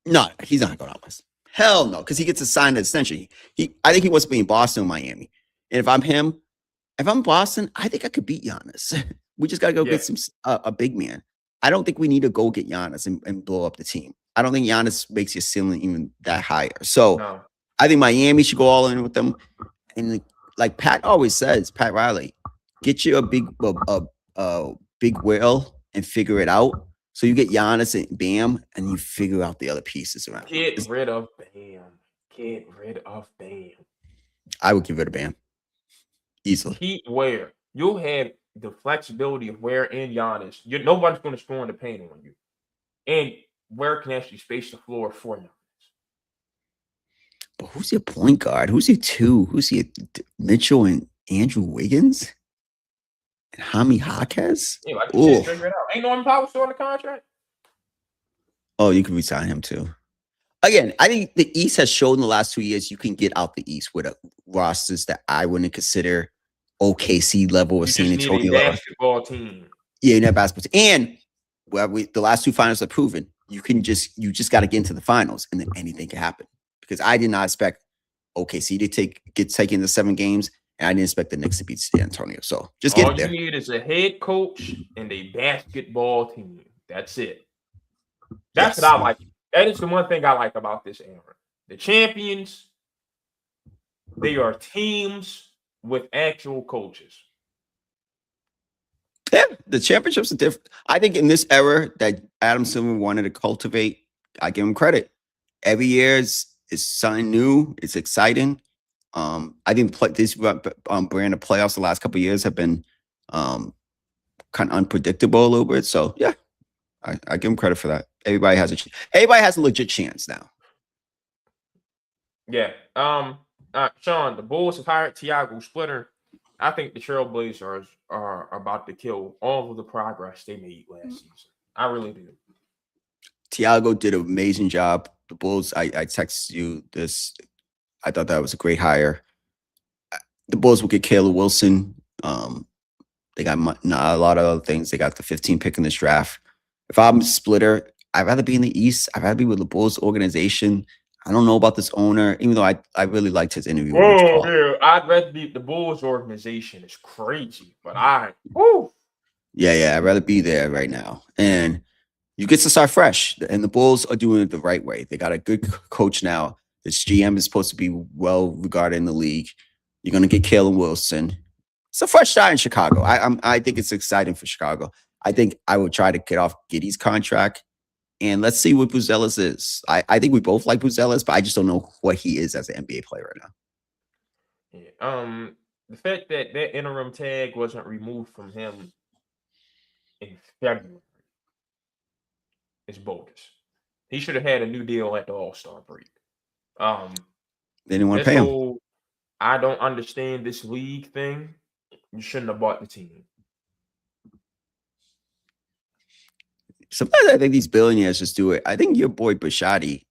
Speaker 1: No, he's not going out west. Hell no, because he gets a signed extension. I think he wants to be in Boston or Miami. And if I'm him, if I'm Boston, I think I could beat Giannis. We just got to go get a big man. I don't think we need to go get Giannis and blow up the team. I don't think Giannis makes your ceiling even that higher. So I think Miami should go all in with them. And like Pat always says, Pat Riley, get you a big whale and figure it out. So you get Giannis and Bam, and you figure out the other pieces around.
Speaker 2: Get rid of Bam. Get rid of Bam.
Speaker 1: I would get rid of Bam easily.
Speaker 2: Keep Ware. You'll have the flexibility of Ware and Giannis. Nobody's going to score in the paint on you, and Ware can actually space the floor for you.
Speaker 1: But who's your point guard? Who's your two? Who's your Mitchell and Andrew Wiggins? And Jaime Jaquez?
Speaker 2: Yeah, like you said, figure it out. Ain't Norman Powell still on the contract?
Speaker 1: Oh, you can resign him too. Again, I think the East has shown in the last 2 years you can get out the East with rosters that I wouldn't consider OKC level or San Antonio.
Speaker 2: Need a basketball team.
Speaker 1: Yeah, you need a basketball team. And the last two finals have proven you just got to get into the finals and then anything can happen. Because I did not expect OKC to get taken to 7 games, and I didn't expect the Knicks to beat San Antonio. So just get there.
Speaker 2: All you need is a head coach and a basketball team. That's it. That's what I like. That is the one thing I like about this era. The champions, they are teams with actual coaches.
Speaker 1: Yeah, the championships are different. I think in this era that Adam Silver wanted to cultivate, I give him credit. Every year is something new. It's exciting. I think this brand of playoffs the last couple of years have been kind of unpredictable a little bit. So yeah, I give him credit for that. Everybody has a legit chance now.
Speaker 2: Yeah. Sean, the Bulls have hired Tiago Splitter. I think the Trailblazers are about to kill all of the progress they made last season. I really do.
Speaker 1: Tiago did an amazing job. The Bulls, I texted you this. I thought that was a great hire. The Bulls will get Caleb Wilson. They got a lot of other things. They got the 15 pick in this draft. If I'm a Splitter, I'd rather be in the East. I'd rather be with the Bulls organization. I don't know about this owner, even though I really liked his interview.
Speaker 2: Yeah, I'd rather be the Bulls organization. It's crazy, but
Speaker 1: Yeah, I'd rather be there right now. And you get to start fresh, and the Bulls are doing it the right way. They got a good coach now. This GM is supposed to be well regarded in the league. You're going to get Caleb Wilson. It's a fresh start in Chicago. I think it's exciting for Chicago. I think I would try to get off Giddey's contract, and let's see what Buzelis is. I think we both like Buzelis, but I just don't know what he is as an NBA player right now.
Speaker 2: Yeah. The fact that interim tag wasn't removed from him in February is bogus. He should have had a new deal at the All-Star break.
Speaker 1: They didn't want to pay him.
Speaker 2: I don't understand this league thing. You shouldn't have bought the team.
Speaker 1: Sometimes I think these billionaires just do it. I think your boy Bishotti,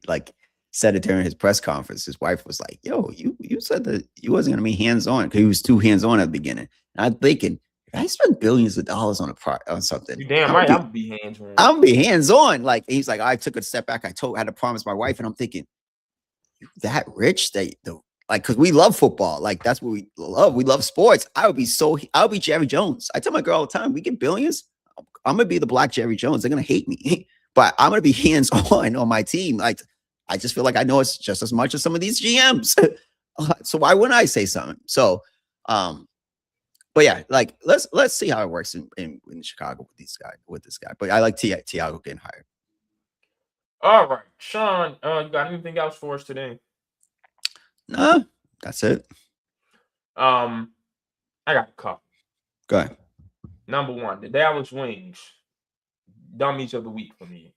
Speaker 1: like, said it during his press conference. His wife was like, "Yo, you said that you wasn't going to be hands-on because he was too hands-on at the beginning." And I'm thinking, if I spend billions of dollars on something,
Speaker 2: you damn right, I'm be hands-on.
Speaker 1: I'm gonna be hands-on. Like, he's like, I took a step back. I had to promise my wife, and I'm thinking, you that rich? Because we love football. Like, that's what we love. We love sports. I'll be Jerry Jones. I tell my girl all the time, we get billions, I'm gonna be the black Jerry Jones. They're gonna hate me, but I'm gonna be hands-on on my team. Like, I just feel like I know it's just as much as some of these GMs. So why wouldn't I say something? So, but yeah, like let's see how it works in Chicago with this guy. But I like Tiago getting hired.
Speaker 2: All right, Sean, you got anything else for us today?
Speaker 1: No, that's it.
Speaker 2: I got a couple.
Speaker 1: Go ahead.
Speaker 2: Number one, the Dallas Wings, dummies of the week for me.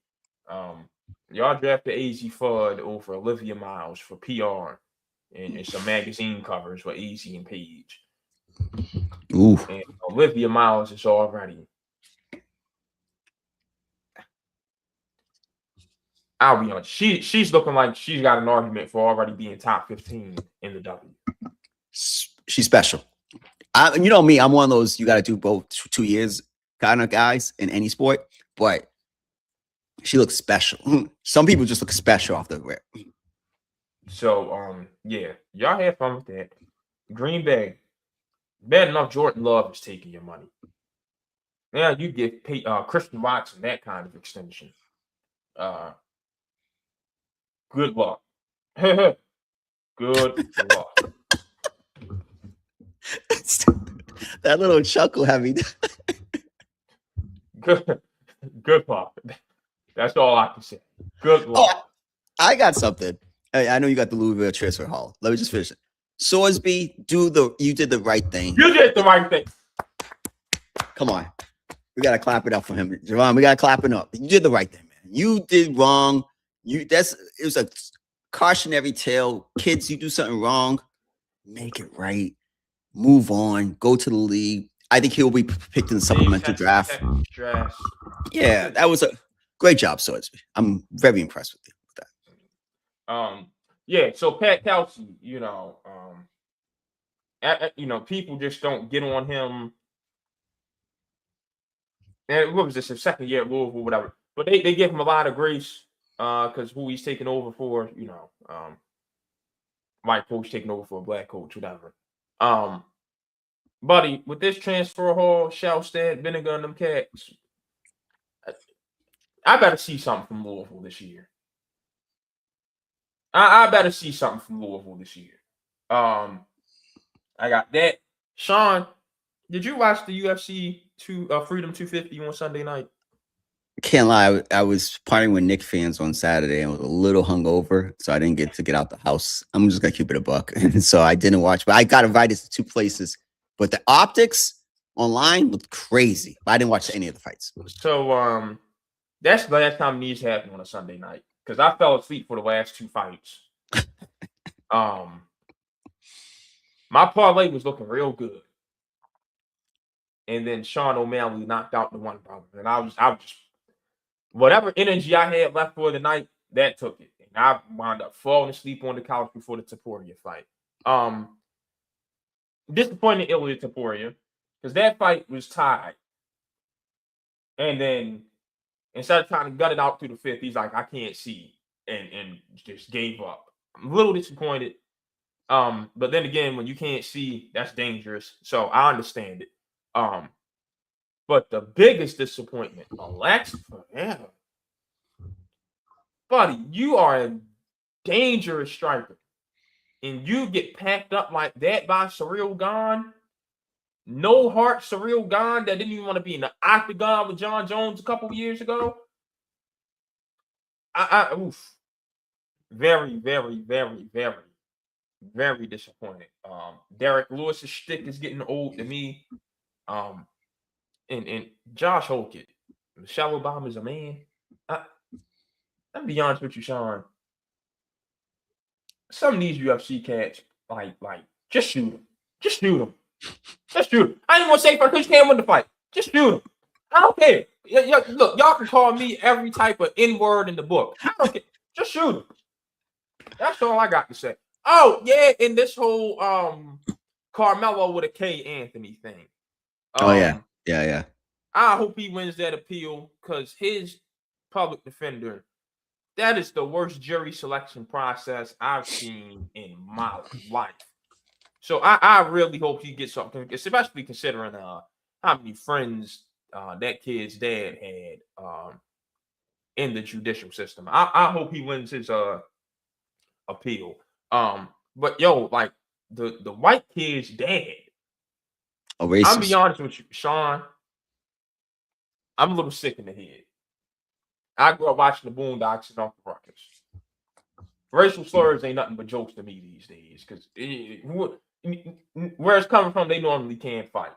Speaker 2: Y'all drafted AZ Fudd over Olivia Miles for PR and some magazine covers with AZ and Page.
Speaker 1: Ooh.
Speaker 2: And Olivia Miles is already. I'll be honest. She's looking like she's got an argument for already being top 15 in the W.
Speaker 1: She's special. You know me, I'm one of those you got to do both 2 years kind of guys in any sport, but she looks special. Some people just look special off the rip.
Speaker 2: So, yeah, y'all have fun with that. Green Bay, bad enough Jordan Love is taking your money. Now you give Christian Watson that kind of extension. Good luck. Good luck.
Speaker 1: That little chuckle had me.
Speaker 2: Good luck. That's all I can say. Good luck.
Speaker 1: Oh, I got something. I know you got the Louisville transfer hall. Let me just finish it. Sorsby, you did the right thing.
Speaker 2: You did the right thing.
Speaker 1: Come on. We gotta clap it up for him. Javon, we gotta clap it up. You did the right thing, man. You did wrong. It was a cautionary tale. Kids, you do something wrong, make it right. Move on. Go to the league. I think he'll be picked in the supplemental draft. Yeah, that was a great job, Sorsby. I'm very impressed with you with
Speaker 2: that. Yeah, so Pat Kelsey, people just don't get on him. And what was this? His second year at Louisville, whatever. But they give him a lot of grace because who he's taking over for, white coach taking over for a black coach, whatever. Buddy, with this transfer hall, Shelstad, Vinegar, and them cats, I better see something from Louisville this year. I better see something from Louisville this year. I got that. Sean, did you watch the UFC Freedom 250 on Sunday night?
Speaker 1: Can't lie, I was partying with Knicks fans on Saturday and was a little hungover, so I didn't get out the house. I'm just gonna keep it a buck, and so I didn't watch. But I got invited to 2 places. But the optics online looked crazy. But I didn't watch any of the fights.
Speaker 2: So that's the last time these happened on a Sunday night because I fell asleep for the last 2 fights. My parlay was looking real good. And then Sean O'Malley knocked out the one brother. And I was just whatever energy I had left for the night, that took it. And I wound up falling asleep on the couch before the Taporia fight. Disappointed Ilya Taporia because that fight was tied. And then instead of trying to gut it out through the 5th, he's like, I can't see, and just gave up. I'm a little disappointed. But then again, when you can't see, that's dangerous. So I understand it. But the biggest disappointment, Alexa Pereira. Buddy, you are a dangerous striker. And you get packed up like that by Cyril Gahn. No heart Cyril Gahn that didn't even want to be in the octagon with John Jones a couple years ago. Oof. Very, very, very, very, very disappointed. Derek Lewis's shtick is getting old to me. And Josh Holkett, Michelle Obama's a man. I'll be honest with you, Sean. Some of these UFC cats, like, just shoot them. Just shoot them. Just shoot them. I ain't gonna say because you can't win the fight. Just shoot them. I don't care. Look, y'all can call me every type of N-word in the book. I don't care. Just shoot them. That's all I got to say. Oh, yeah, in this whole Carmelo with a K Anthony thing.
Speaker 1: Yeah.
Speaker 2: I hope he wins that appeal because his public defender, that is the worst jury selection process I've seen in my life. So I really hope he gets something, especially considering how many friends that kid's dad had in the judicial system. I hope he wins his appeal. But yo, like the white kid's dad.
Speaker 1: A
Speaker 2: I'm be
Speaker 1: racist.
Speaker 2: honest with you, Sean. I'm a little sick in the head. I grew up watching the Boondocks and off the Ruckus. Racial slurs ain't nothing but jokes to me these days. Because where it's coming from, they normally can't fight.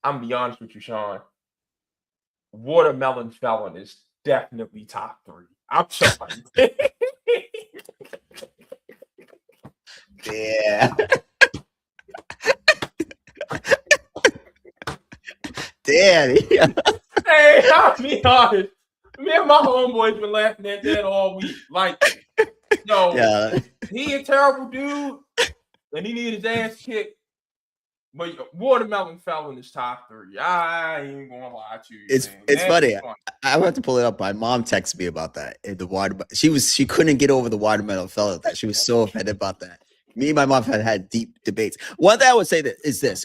Speaker 2: I'm gonna be honest with you, Sean. Watermelon Felon is definitely top 3. I'm sorry.
Speaker 1: Yeah. Damn. Yeah.
Speaker 2: Hey, I'll be honest. Me and my homeboys been laughing at that all week. Like, yo,
Speaker 1: Yeah.
Speaker 2: he a terrible dude, and he need his ass kicked. But Watermelon Felon is top 3. I ain't gonna lie to you.
Speaker 1: It's
Speaker 2: Man.
Speaker 1: it's funny. I have to pull it up. My mom texted me about that. The water. She couldn't get over the watermelon fella. That she was so offended about that. Me and my mom had deep debates. One thing I would say that is this,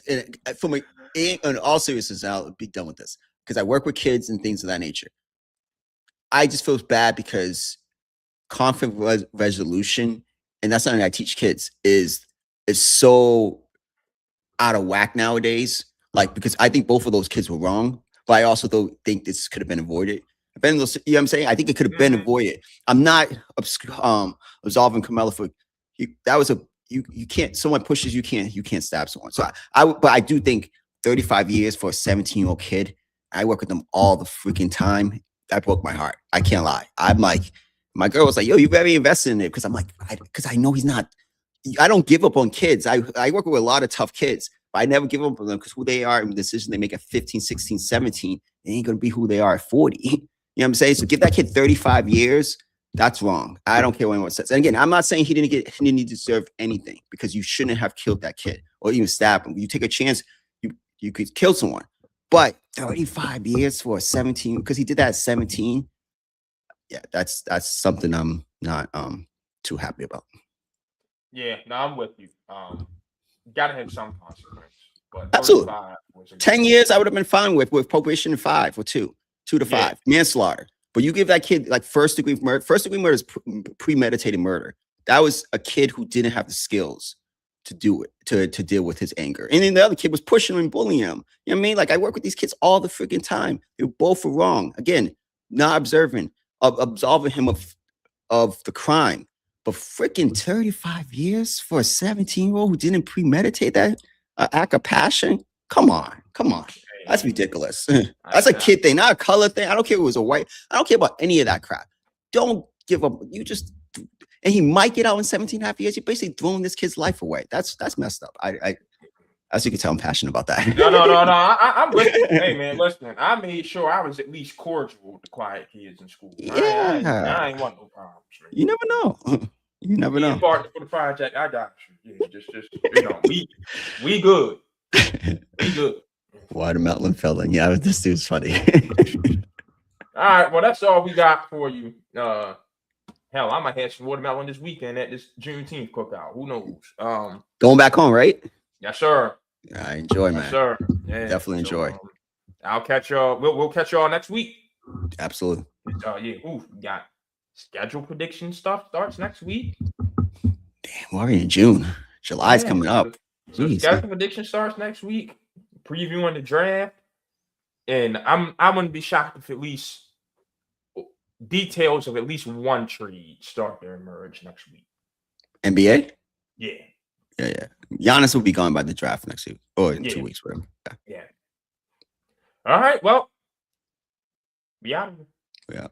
Speaker 1: from in all seriousness, I'll be done with this because I work with kids and things of that nature. I just feel bad because conflict resolution, and that's something I teach kids, is so out of whack nowadays. Like, because I think both of those kids were wrong, but I also think this could have been avoided. You know what I'm saying? I think it could have been avoided. I'm not absolving Carmelo for that was a you can't, someone pushes you can't stab someone. So but I do think 35 years for a 17-year-old kid. I work with them all the freaking time. That broke my heart. I can't lie. I'm like, my girl was like, yo, you very invested in it. Because I'm like, because I know he's not. I don't give up on kids. I work with a lot of tough kids, but I never give up on them because who they are and the decision they make at 15, 16, 17, they ain't going to be who they are at 40. You know what I'm saying? So give that kid 35 years. That's wrong. I don't care what anyone says. And again, I'm not saying he didn't deserve anything because you shouldn't have killed that kid or even stabbed him. You take a chance, you could kill someone. But 35 years for a 17, because he did that at 17. Yeah, that's something I'm not too happy about.
Speaker 2: Yeah, no, I'm with you. Gotta have some consequence. But
Speaker 1: Absolutely. 10
Speaker 2: years,
Speaker 1: years I would have been fine with probation in 5 or 2 to 5 manslaughter. But you give that kid like first degree murder. First degree murder is premeditated murder. That was a kid who didn't have the skills to do it, to deal with his anger. And then the other kid was pushing him and bullying him. You know what I mean? Like, I work with these kids all the freaking time. They both were wrong. Again, not observing, absolving him of the crime. But freaking 35 years for a 17-year-old who didn't premeditate that act of passion? Come on. That's ridiculous. That's a kid thing, not a color thing. I don't care if it was a white. I don't care about any of that crap. Don't give up. And he might get out in 17 and a half years. You're basically throwing this kid's life away. That's messed up. As you can tell, I'm passionate about that.
Speaker 2: No. I'm with you. Hey, man, listen. I made sure I was at least cordial with the quiet kids in school.
Speaker 1: Yeah.
Speaker 2: I ain't want no problems. Man.
Speaker 1: You never know. You never know.
Speaker 2: Partner for the project, I got you. Yeah, just we good. We good.
Speaker 1: Watermelon felon. Yeah, this dude's funny.
Speaker 2: All right, well, that's all we got for you. Hell, I might have some watermelon this weekend at this Juneteenth cookout. Who knows?
Speaker 1: Going back home, right?
Speaker 2: Yes, sir.
Speaker 1: I enjoy, man.
Speaker 2: Yes, sir. Yeah,
Speaker 1: definitely enjoy.
Speaker 2: I'll catch y'all. We'll catch y'all next week.
Speaker 1: Absolutely.
Speaker 2: Yeah. We got schedule prediction stuff starts next week.
Speaker 1: Damn, we're already in June. July's coming up.
Speaker 2: So schedule prediction starts next week. Previewing the draft, and I'm gonna be shocked if at least details of at least one trade start to emerge next week.
Speaker 1: NBA?
Speaker 2: Yeah.
Speaker 1: Giannis will be gone by the draft next week or in 2 weeks, whatever.
Speaker 2: Yeah. All right. Well, we out of here.
Speaker 1: Yeah.